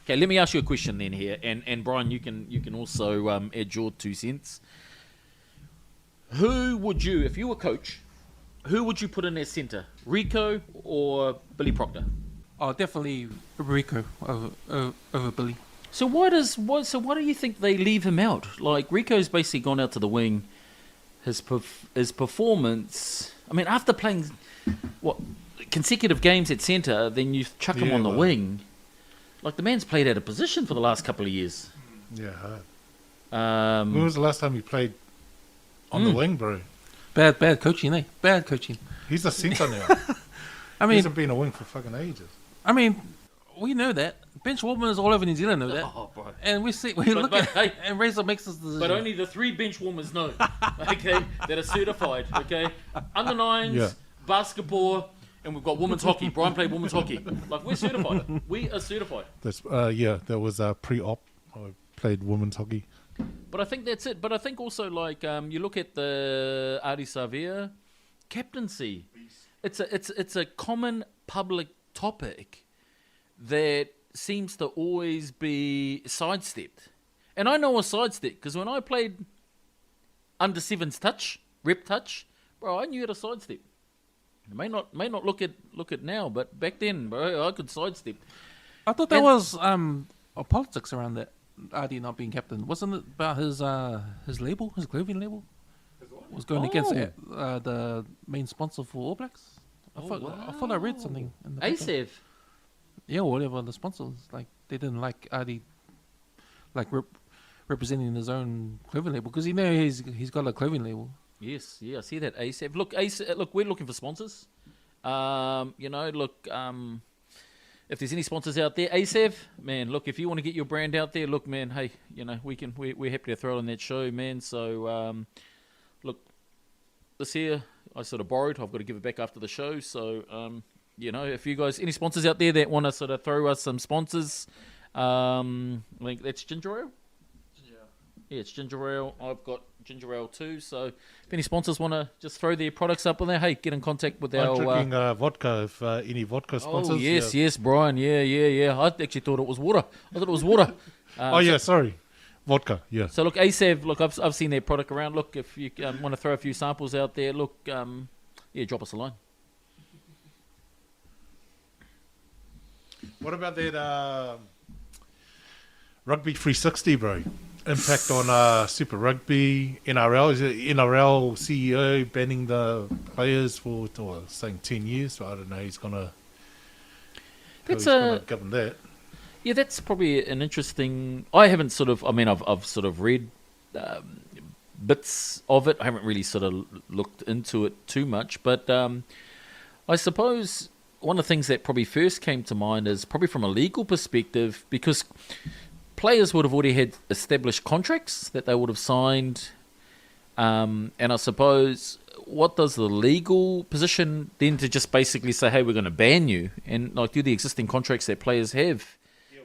Okay, let me ask you a question then here, and Brian, you can also add your 2 cents. Who would you, if you were coach, who would you put in their centre? Rico or Billy Proctor? Oh, definitely Rico over Billy. So why do you think they leave him out? Like, Rico's basically gone out to the wing. His performance... I mean, after playing, consecutive games at centre, then you chuck him on the wing. Like, the man's played out of position for the last couple of years. Yeah, hard. When was the last time he played on the wing, bro? Bad coaching, eh? Bad coaching. He's a centre now. I mean, he hasn't been a wing for fucking ages. I mean, we know that. Bench warmers all over New Zealand know that. Oh, bro. And and Razor makes this decision. But only the 3 bench warmers know, okay, that are certified, okay? Under 9s, basketball, and we've got women's hockey. Brian played women's hockey. Like, we're certified. We are certified. That's that was pre-op. I played women's hockey. But I think that's it. But I think also, like, you look at the Adi Savia captaincy. It's a common public topic that seems to always be sidestepped. And I know a sidestep because when I played under 7s touch, rep touch, bro, I knew how to sidestep. It may not look at now, but back then, bro, I could sidestep. I thought there was a politics around that. Adi not being captain, wasn't it about his label, his clothing label, was going against the main sponsor for All Blacks? I thought I read something in the paper. ASAV. whatever the sponsors like. They didn't like Adi like representing his own clothing label because he's got a clothing label. Yes, yeah, I see that. ASAP. Look, we're looking for sponsors. If there's any sponsors out there, ASAP, man, look, if you want to get your brand out there, look, man, hey, we're happy to throw it on that show, man. So, look, this here, I sort of borrowed. I've got to give it back after the show. So, if you guys, any sponsors out there that want to sort of throw us some sponsors, like that's ginger ale. Yeah, it's ginger ale. I've got ginger ale too. So if any sponsors want to just throw their products up on there, hey, get in contact with our... I'm drinking vodka, if any vodka sponsors. Oh, yes, Brian. Yeah. I actually thought it was water. Sorry. Vodka, yeah. So look, ASAV, look, I've seen their product around. Look, if you want to throw a few samples out there, look, drop us a line. What about that Rugby 360, bro? Impact on Super Rugby, NRL. Is it NRL CEO banning the players for saying 10 years? So I don't know. He's gonna govern that. Yeah, that's probably an interesting. I haven't sort of. I mean, I've sort of read bits of it. I haven't really sort of looked into it too much, but I suppose one of the things that probably first came to mind is probably from a legal perspective, because players would have already had established contracts that they would have signed, and I suppose what does the legal position then to just basically say, hey, we're going to ban you, and like do the existing contracts that players have?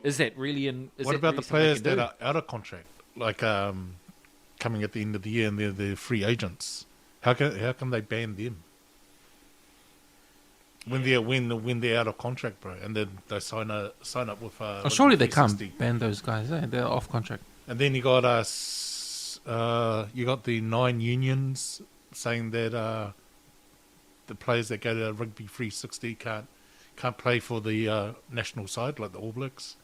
Is that really what about the players that are out of contract, like coming at the end of the year and they're free agents? How can they ban them when they're out of contract, bro? And then they sign up with. Surely they can't ban those guys. They're off contract. And then you got the 9 unions saying that the players that go to Rugby 360 can't play for the national side, like the All Blacks.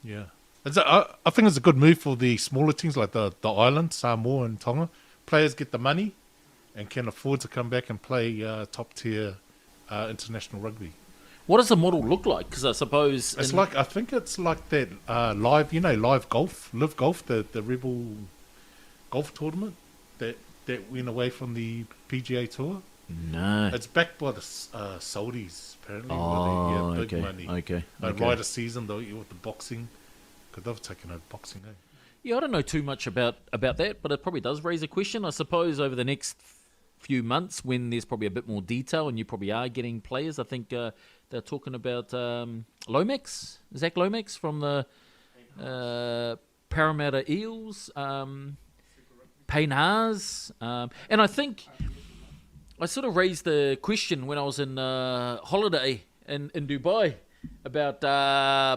Yeah, I think it's a good move for the smaller teams like the island, Samoa and Tonga. Players get the money and can afford to come back and play top tier international rugby. What does the model look like? Because I suppose I think it's like that live golf, live golf, the Rebel golf tournament that went away from the PGA Tour. No, it's backed by the Saudis apparently. Oh, with the big okay, money. okay. Ride a season though with the boxing, because they've taken over boxing. Yeah, I don't know too much about that, but it probably does raise a question. I suppose over the next few months, when there's probably a bit more detail, and you probably are getting players. I think they're talking about Lomax, Zach Lomax from the Parramatta Eels, Payne Haas, and I think I sort of raised the question when I was in holiday in Dubai about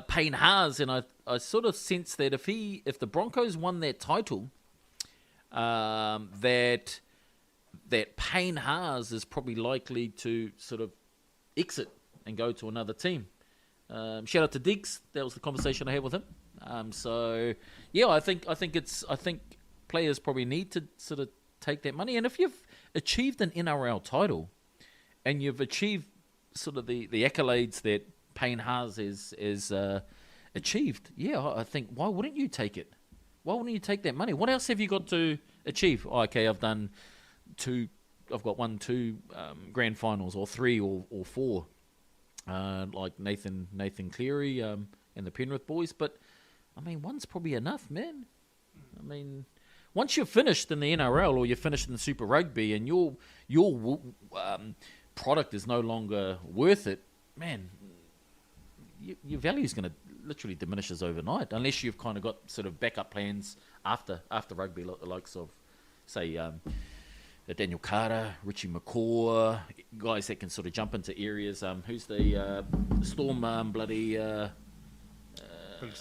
Payne Haas, and I sort of sensed that if the Broncos won that title, that Payne Haas is probably likely to sort of exit and go to another team. Shout out to Diggs. That was the conversation I had with him. So yeah, I think players probably need to sort of take that money, and if you've achieved an NRL title and you've achieved sort of the accolades that Payne Haas has achieved, yeah, I think why wouldn't you take it? Why wouldn't you take that money? What else have you got to achieve? Oh, okay, I've got 2 grand finals, or 3 or 4, like Nathan Cleary and the Penrith boys. But I mean, one's probably enough, man. I mean, once you're finished in the NRL or you're finished in the Super Rugby and your product is no longer worth it, man, your value is going to literally diminishes overnight unless you've kind of got sort of backup plans after rugby, like the likes of, say, Daniel Carter, Richie McCaw, guys that can sort of jump into areas. Who's the Storm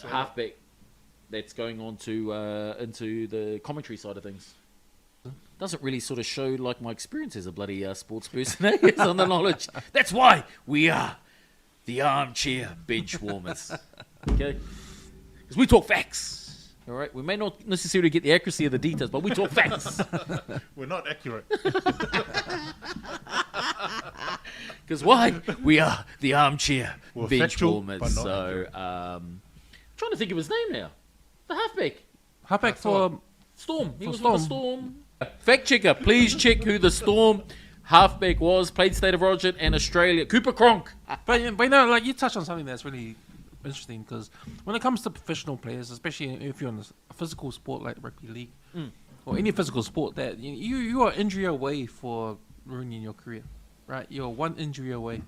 halfback that's going on to into the commentary side of things? Doesn't really sort of show like my experience as a bloody sports person. It's on the knowledge. That's why we are the Armchair Bench Warmers. Okay? Because we talk facts. All right? We may not necessarily get the accuracy of the details, but we talk facts. We're not accurate. Because why? We are the Armchair Well, bench factual, warmers. but not So, trying to think of his name now. The halfback. Halfback for Storm. He For was with the Storm. Storm. Fact checker, please check who the Storm halfback was. Played State of Origin and Australia. Cooper Cronk. But you know, like you touched on something that's really interesting because when it comes to professional players, especially if you're in a physical sport like rugby league or any physical sport, that you are injury away for ruining your career, right? You're one injury away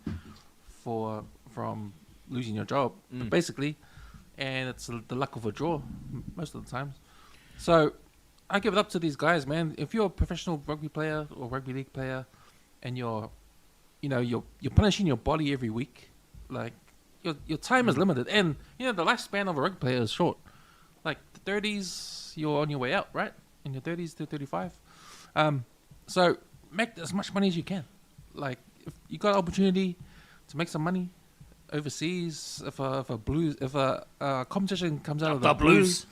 from losing your job, basically, and it's the luck of a draw most of the times. So I give it up to these guys, man. If you're a professional rugby player or rugby league player, and you're punishing your body every week, like your time is limited, and the lifespan of a rugby player is short. Like the 30s, you're on your way out, right? In your 30s to 35. So make as much money as you can. Like if you got an opportunity to make some money overseas, if a competition comes out of the blues.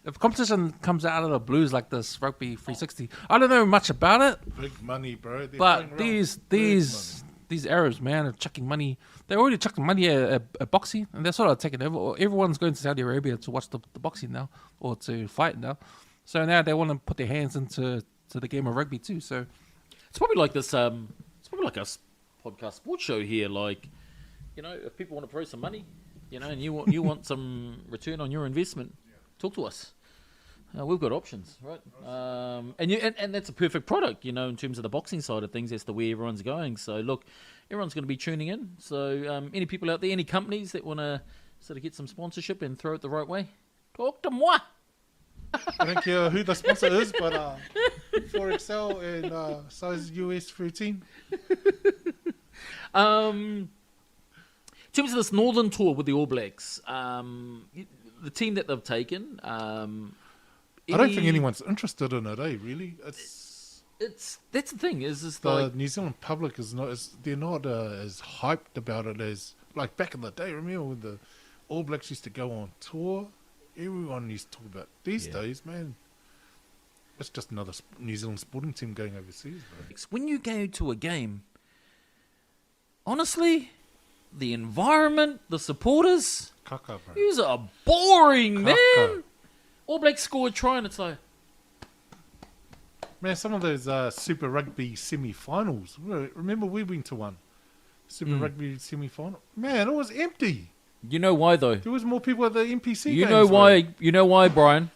If competition comes out of the blues like this Rugby 360, I don't know much about it. Big money, bro. They're But playing these Arabs, man, are chucking money. They're already chucking money at boxing, and they're sort of taking over. Everyone's going to Saudi Arabia to watch the boxing now, or to fight now. So now they want to put their hands into the game of rugby too. So It's probably like this. It's probably like a podcast sports show here. Like, if people want to throw some money, and you want some return on your investment, talk to us. We've got options, right? And that's a perfect product, in terms of the boxing side of things as to where everyone's going. So look, everyone's going to be tuning in. So any people out there, any companies that want to sort of get some sponsorship and throw it the right way, talk to moi. I don't care who the sponsor is, but 4XL and size US 13. In terms of this Northern tour with the All Blacks, the team that they've taken. I don't think anyone's interested in it, really. It's that's the thing is The like New Zealand public is not they're not as hyped about it as like back in the day. Remember when the All Blacks used to go on tour? Everyone used to talk about these days, man. It's just another New Zealand sporting team going overseas, bro. when you go to a game, honestly, the environment, the supporters, Kaka, bro. these are boring, Kaka. man. All Blacks score a try and it's like, Man, some of those Super Rugby semi-finals. Remember we went to one Super Rugby semi-final. Man, it was empty. you know why though? There was more people at the NPC. You know why? You know why, Brian?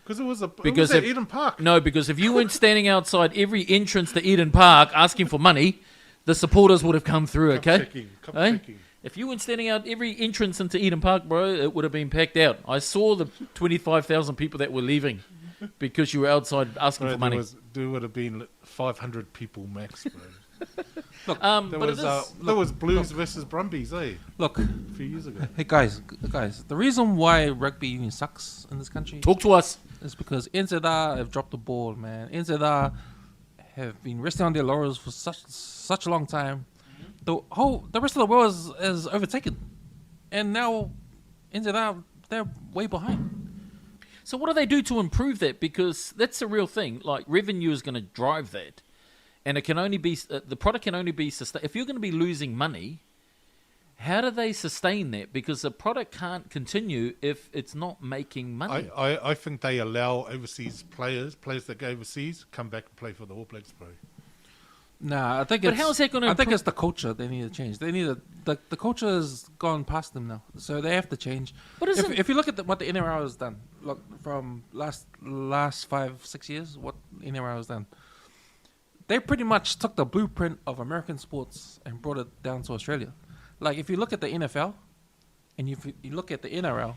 Because it was Because at if- Eden Park. No, because if you weren't standing outside every entrance to Eden Park asking for money, the supporters would have come through. Okay. Come Eh? checking. If you weren't standing out every entrance into Eden Park, bro, it would have been packed out. I saw the 25,000 people that were leaving because you were outside asking Bro, for money. there would have been 500 people max, bro. There But was Blues versus Brumbies, look, a few years ago. hey guys, the reason why rugby union sucks in this country talk to us. is because NZR have dropped the ball, man. NZR have been resting on their laurels for such a long time. The rest of the world is overtaken, and now NZR they're way behind. So what do they do to improve that? Because that's a real thing. Like revenue is going to drive that, and it can only be the product can only be sustained. If you're going to be losing money, how do they sustain that? Because the product can't continue if it's not making money. I think they allow overseas players that go overseas, come back and play for the All Blacks, bro. Nah, I think. But how's that gonna I think improve- it's the culture they need to change. They need the culture has gone past them now, so they have to change. But isn't- if you look at what the NRL has done, look from last 5-6 years, what NRL has done, they pretty much took the blueprint of American sports and brought it down to Australia. Like if you look at the NFL, and you look at the NRL,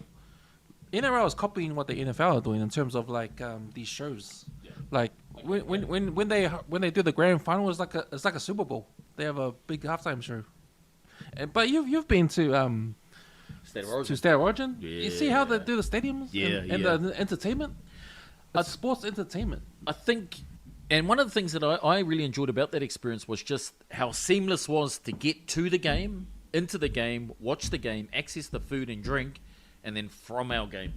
NRL is copying what the NFL are doing in terms of like these shows. Like when they do the grand final, it's like a Super Bowl. They have a big halftime show. But you've been to State of Origin. State of Origin. You see how they do the stadiums and Yeah. the entertainment. It's sports entertainment. I think, and one of the things that I really enjoyed about that experience was just how seamless was to get to the game, into the game, watch the game, access the food and drink, and then from our game.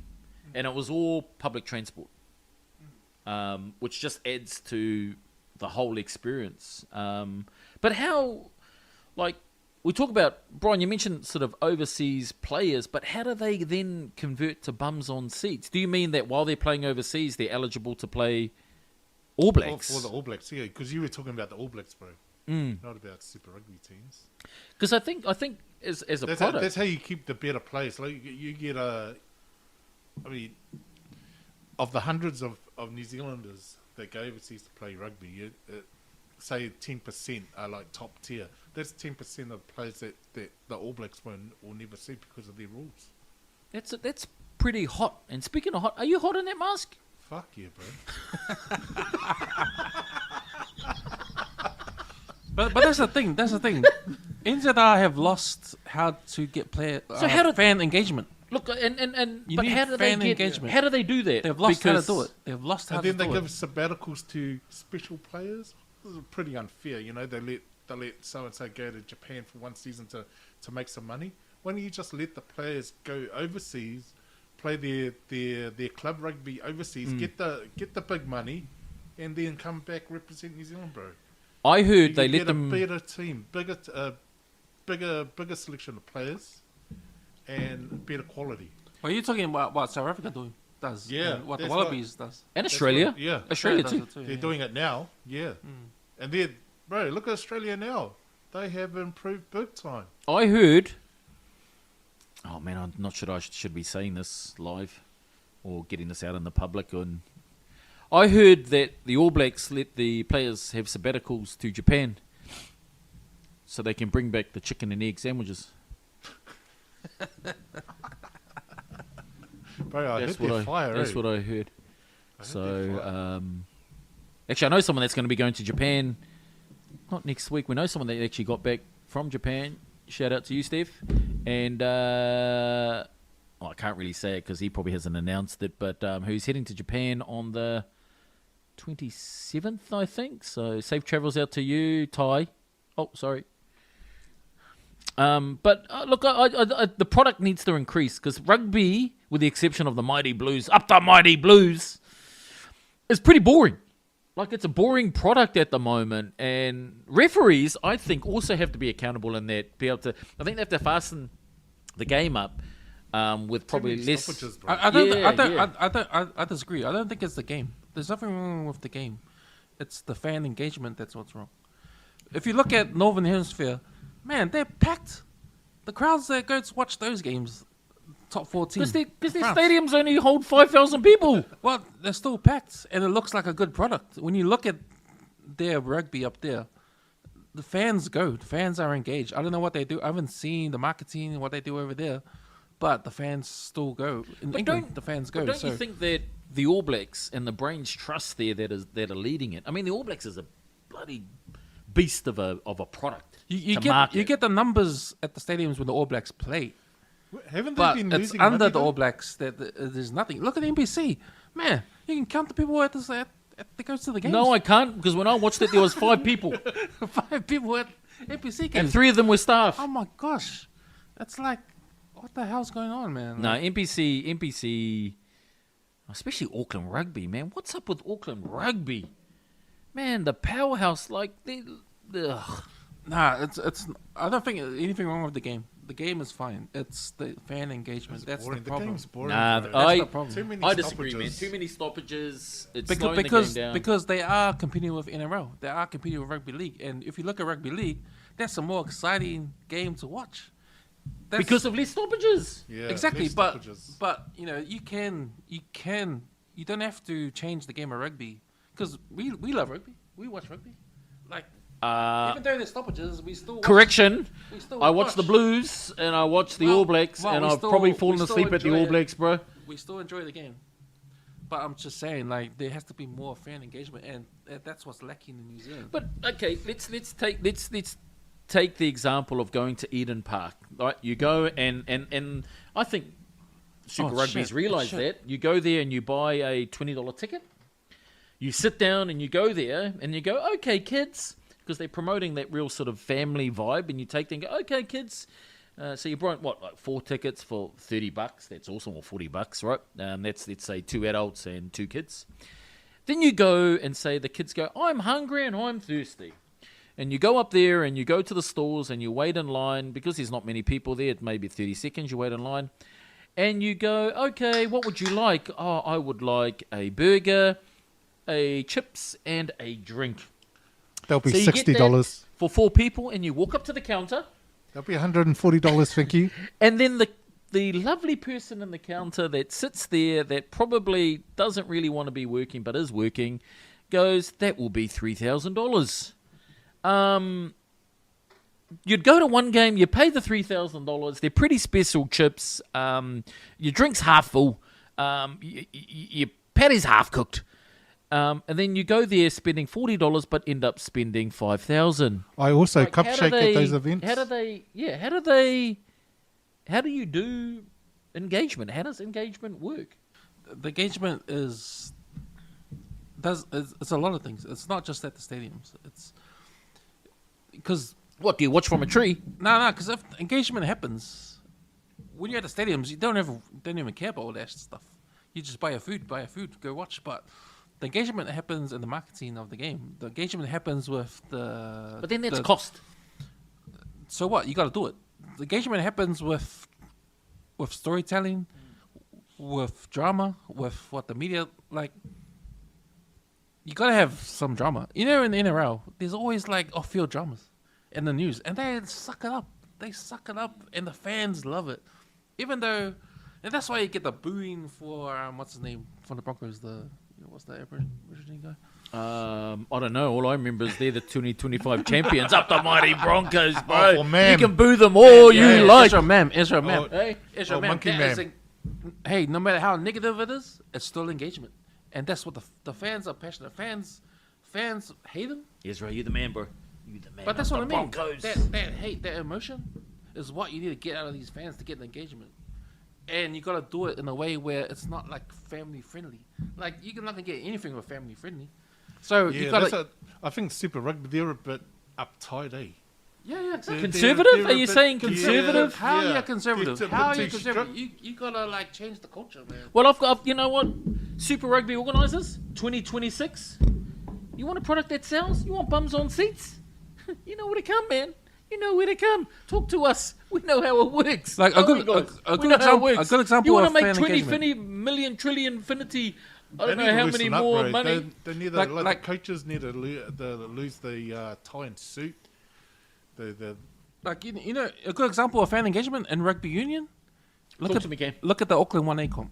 And it was all public transport, which just adds to the whole experience. But like, we talk about, Brian, you mentioned sort of overseas players, but how do they then convert to bums on seats? Do you mean that while they're playing overseas, they're eligible to play All Blacks? For the All Blacks, yeah, because you were talking about the All Blacks, bro. Not about Super Rugby teams. Because I think as a product... That's how you keep the better players. Like, you get I mean, of the hundreds of New Zealanders that go overseas to play rugby, say 10% are like top tier. That's 10% of players that the All Blacks will never see because of their rules. That's pretty hot. And speaking of hot, are you hot in that mask? Fuck yeah, bro. But that's the thing. NZR have lost how to get fan engagement. Look, and You but need how do fan they engagement. How do they do that? They've lost how to do it. They've lost how And to then do they it. give sabbaticals to special players. This is pretty unfair, you know. They let so and so go to Japan for one season to make some money. Why don't you just let the players go overseas, play their club rugby overseas, get the big money, and then come back represent New Zealand, bro? I heard they You let get them... a better team, bigger selection of players, and better quality. Are you talking about what South Africa does? Yeah, and what the that's Wallabies does. And Australia. Yeah, Australia does too. it too. they're yeah. doing it now. Yeah, and they're bro. Look at Australia now. They have improved big time. I heard... Oh, man, I'm not sure I should be saying this live or getting this out in the public. I heard that the All Blacks let the players have sabbaticals to Japan so they can bring back the chicken and egg sandwiches. Bro, I hit their fire. That's what I heard. Actually, I know someone that's going to be going to Japan. Not next week. We know someone that actually got back from Japan. Shout out to you, Steph. And I can't really say it because he probably hasn't announced it, but who's heading to Japan on the 27th, I think. So safe travels out to you, Ty. Oh, sorry. But look, the product needs to increase because rugby, with the exception of the Mighty Blues, up the Mighty Blues, is pretty boring. Like, it's a boring product at the moment. And referees, I think, also have to be accountable in that. I think they have to fasten the game up with probably less... I disagree. I don't think it's the game. There's nothing wrong with the game. It's the fan engagement that's what's wrong. If you look at Northern Hemisphere, man, they're packed. The crowds that go to watch those games, top 14. Because their stadiums only hold 5,000 people. Well, they're still packed, and it looks like a good product. When you look at their rugby up there, the fans go. The fans are engaged. I don't know what they do. I haven't seen the marketing and what they do over there, but the fans still go. In England, the fans go. Don't you think that the All Blacks and the brains trust there that are leading it? I mean, the All Blacks is a bloody beast of a product. You get the numbers at the stadiums when the All Blacks play. Haven't they But been it's losing under money, the though? All Blacks that there's nothing. Look at the NBC. Man, you can count the people that goes to the games. No, I can't, because when I watched it, there was 5 people. 5 people at NBC games. And 3 of them were staff. Oh my gosh. That's like, what the hell's going on, man? No, NPC, especially Auckland Rugby, man. What's up with Auckland Rugby? Man, the powerhouse, like, ugh. Nah, it's. I don't think anything wrong with the game. The game is fine. It's the fan engagement. That's the Boring. The problem. game's boring. Nah, bro. That's the problem. Too many I disagree, man. stoppages. Too many stoppages. It's Because slowing the game down. because they are competing with NRL. They are competing with Rugby League. And if you look at Rugby League, that's a more exciting game to watch. Because of less stoppages. Yeah, Exactly, less but stoppages. you know you don't have to change the game of rugby because we love rugby. We watch rugby, like even though there's stoppages, we still watch, Correction. We still I watch the Blues and I watch the Well, All Blacks well, and we I've still- probably we fallen still asleep at the enjoy All it. Blacks, bro. We still enjoy the game, but I'm just saying like there has to be more fan engagement, and that's what's lacking in New Zealand. But okay, let's take the example of going to Eden Park. Right, you go and I think Super Rugby's shit. realised that. You go there and you buy a $20 ticket. You sit down and you go there and you go, okay, kids, because they're promoting that real sort of family vibe. And you take them and go, okay, kids. So you brought like 4 tickets for $30. That's awesome, or $40, right? That's, let's say, 2 adults and 2 kids. Then you go and say the kids go, I'm hungry and I'm thirsty. And you go up there and you go to the stalls and you wait in line because there's not many people there. It may be 30 seconds. You wait in line. And you go, okay, what would you like? Oh, I would like a burger, a chips, and a drink. That'll be So you get that $60. for 4 people, and you walk up to the counter, That'll be $140, thank you. and then the lovely person in the counter that sits there that probably doesn't really want to be working but is working goes, that will be $3,000. You'd go to one game, you pay the $3,000. They're pretty special chips. Your drink's half full. Your patty's half cooked. And then you go there spending $40 but end up spending $5,000. I also Like, how cupshake at those events. How do you do engagement? How does engagement work? The engagement it's a lot of things. It's not just at the stadiums. It's because What, do you watch from a tree? no, because if engagement happens when you're at the stadiums, you don't even care about all that stuff. You just buy a food, go watch. But the engagement happens in the marketing of the game. The engagement happens with the. But then that's cost. So what? You got to do it. The engagement happens with storytelling, with drama, with what the media like. You got to have some drama. You know, in the NRL, there's always like off-field dramas in the news, and they suck it up. They suck it up, and the fans love it. Even though, and that's why you get the booing for what's his name from the Broncos. What's that Aboriginal guy? I don't know. All I remember is they're the 2025 champions. Up the mighty Broncos, bro. Oh, man. You can boo them all you like. Israel Mam. Hey, Israel Mam. Monkey That is Mam. hey, no matter how negative it is, it's still engagement, and that's what the fans are passionate. Fans hate him, Israel, you the man, bro. You the man. but that's of what I the mean. Broncos. That hate, that emotion, is what you need to get out of these fans to get the engagement. And you gotta do it in a way where it's not like family friendly. Like you're not gonna get anything with family friendly. So you Yeah, gotta. I think Super Rugby, they're a bit uptight, eh? Yeah, exactly. Conservative? They're Are you a bit- saying conservative? How are Yeah. you conservative? It's a bit How are you too conservative? strict. You gotta like change the culture, man. Well, I've you know what? Super Rugby organisers, 2026. You want a product that sells? You want bums on seats? You know where to come, man. You know where to come. Talk to us. We know how it works. Like a Don't good- we, guys? a We good know how it example- works. a good example You want of to make fan 20, engagement. 50 million, trillion, infinity. I don't They know need to how many loosen up, more bro. money. They need to, Like- the coaches need to lose the tie and suit. The Like you know, a good example of fan engagement in Rugby Union. Talk to me, Cam. Look at the Auckland 1A comp.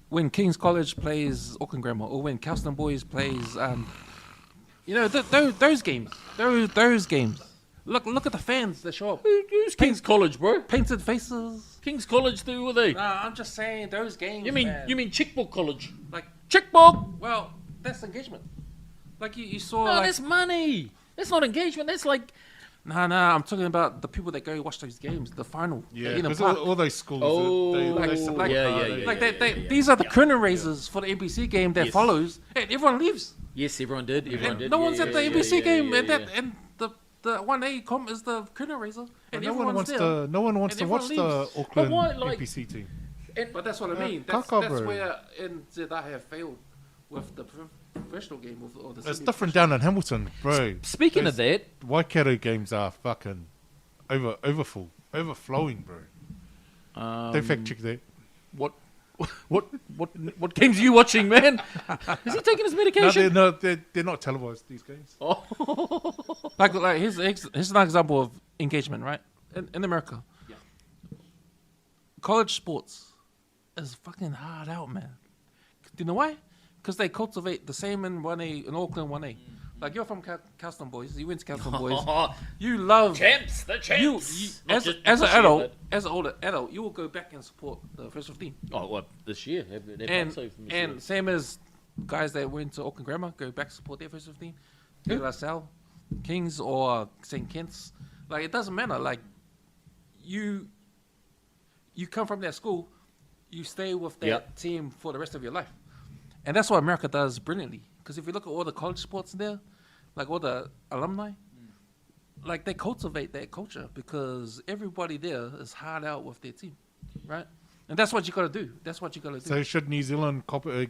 When King's College plays Auckland Grammar, or when Kelston Boys plays, you know, those games. Those games. Look at the fans that show up. Who's King's College, bro? Painted faces. King's College, who are they? Nah, I'm just saying those games. You mean man. Checkbook College? like? Checkbook. Well, that's engagement. Like you saw. No, like, that's money. That's not engagement. That's like. Nah, I'm talking about the people that go watch those games, the final. yeah, in the because park. all those schools, Oh, they like- support like- yeah, hard, yeah, eh? yeah. Like these are the curtain raisers for the NBC game that Yes. follows, and everyone leaves. Yes, everyone did. Everyone And did. no Yeah, one's yeah, at the yeah, NBC yeah, game, yeah, and yeah. and the 1A comp is the curtain raiser, and No one everyone's wants there. to. No one wants And to watch everyone the leaves. Auckland why, like- NPC team. And But that's what I mean. That's Kaka, bro. where NZ have failed with the professional game or the. It's semi- different down in Hamilton, bro. speaking of Those that, Waikato games are fucking overflowing, bro. Don't fact check that. what games are you watching, man? Is he taking his medication? They're not televised, these games. Like here's an example of engagement, right? In America, Yeah. college sports is fucking hard out, man. Do you know why? Because they cultivate the same in 1A, in Auckland 1A. Like you're from Kelston Boys, you went to Kelston Boys. You love Champs, the you, champs. Not as just as an this year, adult, but- as an older adult, you will go back and support the first 15. Oh, well, this year. They've done And so from this year. same as guys that went to Auckland Grammar, go back and support their first 15. De La Salle, Kings or St. Kitts. Like it doesn't matter. Like you come from that school, you stay with that Yep. team for the rest of your life. And that's what America does brilliantly. Because if you look at all the college sports there, like all the alumni, like they cultivate that culture because everybody there is hard out with their team, right? And that's what you got to do. That's what you got to do. So should New Zealand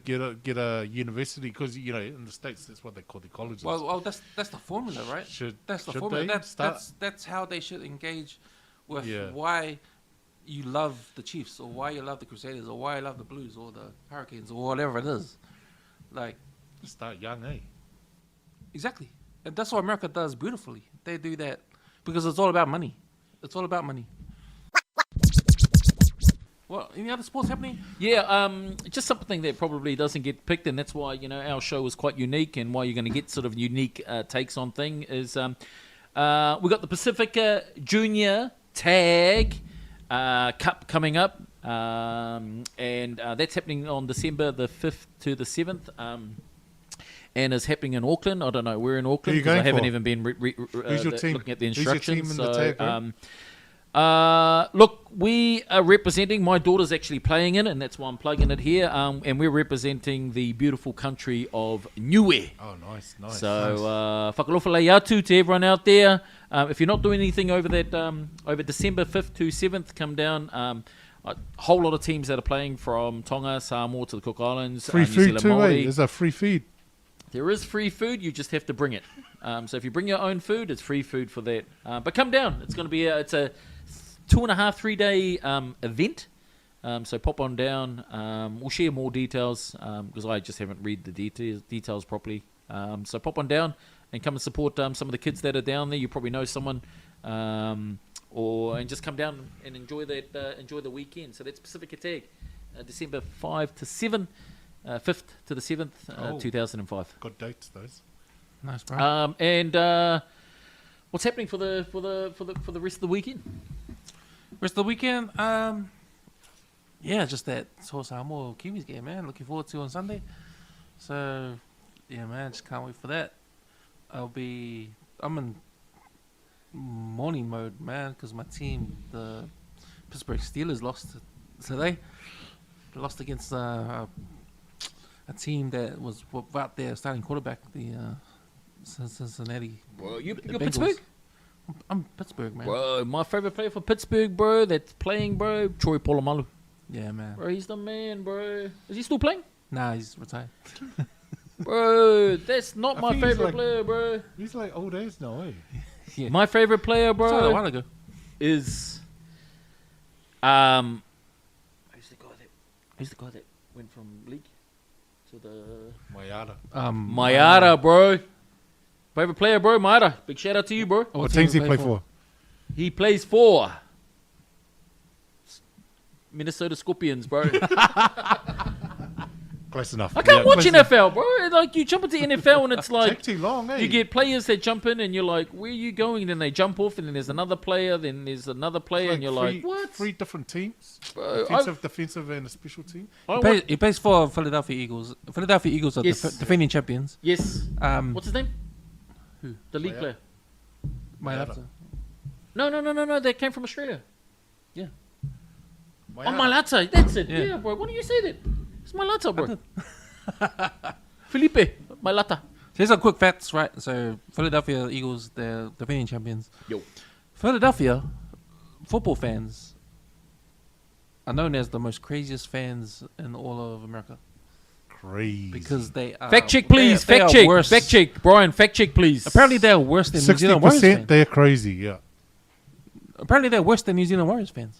get a university? Because in the States that's what they call the colleges. Well, that's the formula, right? That's the formula. That's how they should engage with why you love the Chiefs, or why you love the Crusaders, or why you love the Blues, or the Hurricanes, or whatever it is. Like, start young, eh? Exactly, and that's what America does beautifully. They do that because it's all about money. It's all about money. Well, any other sports happening? Yeah, just something that probably doesn't get picked, and that's why our show is quite unique, and why you're going to get sort of unique takes on thing is we got the Pacific Junior Tag Cup coming up, and that's happening on December the 5th to the 7th, and is happening in Auckland. I don't know, we're in Auckland because I haven't even been Who's your team? looking at the instructions. Who's your team in the tag, look, we are representing, my daughter's actually playing in it, and that's why I'm plugging it here, and we're representing the beautiful country of Niue. Oh, nice. So, whakalofalei atu to everyone out there. If you're not doing anything over that, over December 5th to 7th, come down. A whole lot of teams that are playing from Tonga, Samoa to the Cook Islands. Free New food Zealand, too, Māori. There's a free feed. There is free food, you just have to bring it. So if you bring your own food, it's free food for that. But come down. It's going to be it's a 2.5, 3 day event. So pop on down. We'll share more details because I just haven't read the details properly. So pop on down and come and support some of the kids that are down there. You probably know someone, and just come down and enjoy that. Enjoy the weekend. So that's Pacific Tag, December 5 to 7, 5th to the 7th, 2005. Good dates, those. Nice, bro. And what's happening for the rest of the weekend? Rest of the weekend, just that Toa Samoa Kiwis game, man. Looking forward to on Sunday. So, yeah, man, just can't wait for that. I'm in morning mode, man, because my team, the Pittsburgh Steelers, lost today. They lost against a team that was out there starting quarterback, the Cincinnati. Well, you're Bengals. Pittsburgh? I'm Pittsburgh, man. Bro, my favorite player for Pittsburgh, bro, that's playing, bro, Troy Polamalu. Yeah, man. Bro, he's the man, bro. Is he still playing? Nah, he's retired. Bro, that's not I my think he's favorite like- player, bro. He's like old age now, eh? Yeah. My favorite player, Retired a bro, while ago. is who's the guy that went from league to the Mayada. Mayada, bro. Favorite player, bro, Mayada. Big shout out to you, bro. What teams he play for? He plays for Minnesota Scorpions, bro. Close enough. I can't watch close NFL, bro. Like, you jump into NFL and it's enough. like Take too long, eh? you get players that jump in and you're like, where are you going? And then they jump off and then there's another player, then there's another player, and you're like, what? Three different teams. Bro, Defensive, and a special team. He plays for Philadelphia Eagles. Philadelphia Eagles are Yes. defending champions. Yes. Um, What's his name? Who? The league Mayada. player. my Mayada. laptop. No. They came from Australia. Yeah. Oh, Malata. That's it. Yeah. Yeah, bro. Why don't you say that? It's Malata, bro. Felipe Malata. Here's some quick facts, right? So Philadelphia Eagles, they're defending champions. Yo. Philadelphia football fans are known as the most craziest fans in all of America Crazy. because they are. Fact check, please. they Fact are check. worse. Fact check. Brian, fact check, please. Apparently, they're worse than New Zealand Warriors 60% fans. they're crazy, yeah. Apparently, they're worse than New Zealand Warriors fans.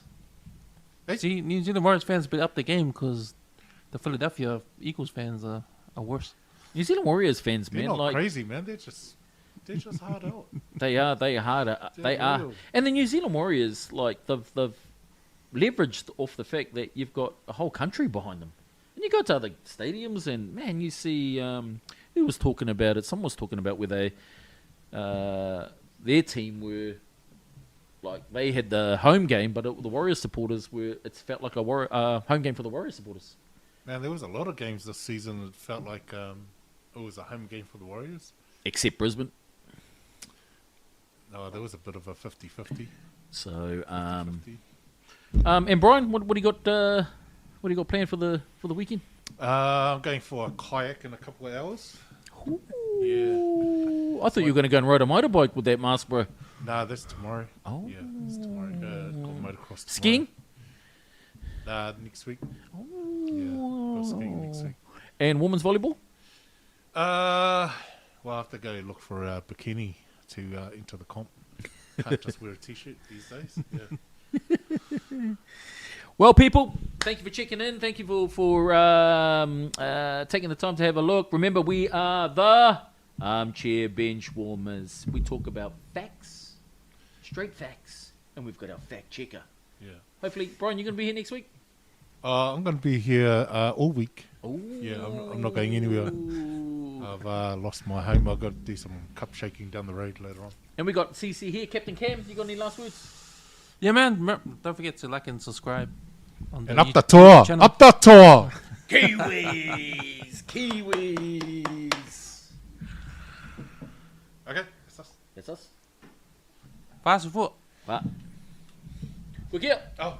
Hey. See, New Zealand Warriors fans beat up the game because the Philadelphia Eagles fans are worse. New Zealand Warriors fans, They're man, not like crazy, man. They're just hard out. they are harder. They They're are. real. And the New Zealand Warriors, like they've leveraged off the fact that you've got a whole country behind them. And you go to other stadiums, and man, you see who was talking about it. Someone was talking about where they their team were like they had the home game, but the Warriors supporters were. It felt like a home game for the Warriors supporters. Man, there was a lot of games this season that felt like it was a home game for the Warriors. Except Brisbane. No, there was a bit of a 50-50. So 50. and Brian, what do you got? What do you got planned for the weekend? I'm going for a kayak in a couple of hours. Yeah. I thought you were going to go and ride a motorbike with that mask, bro. Nah, that's tomorrow. Oh. Yeah, it's tomorrow. Got motocross tomorrow. Skiing? Next week. Oh. Yeah, got skiing next week. And women's volleyball? Well, I have to go look for a bikini to enter the comp. Can't just wear a t-shirt these days. Yeah. Well, people, thank you for checking in. Thank you for taking the time to have a look. Remember, we are the Armchair Bench Warmers. We talk about facts, straight facts, and we've got our fact checker. Yeah. Hopefully, Brian, you're going to be here next week? I'm going to be here all week. Ooh. Yeah, I'm not going anywhere. I've lost my home. I've got to do some cup shaking down the road later on. And we got CC here, Captain Cam. You got any last words? Yeah, man. Don't forget to like and subscribe. On And up YouTube the tour! channel. Up the tour! Kiwis! Kiwis! Okay, that's us. That's us. Fast foot. Right. Look here. Oh.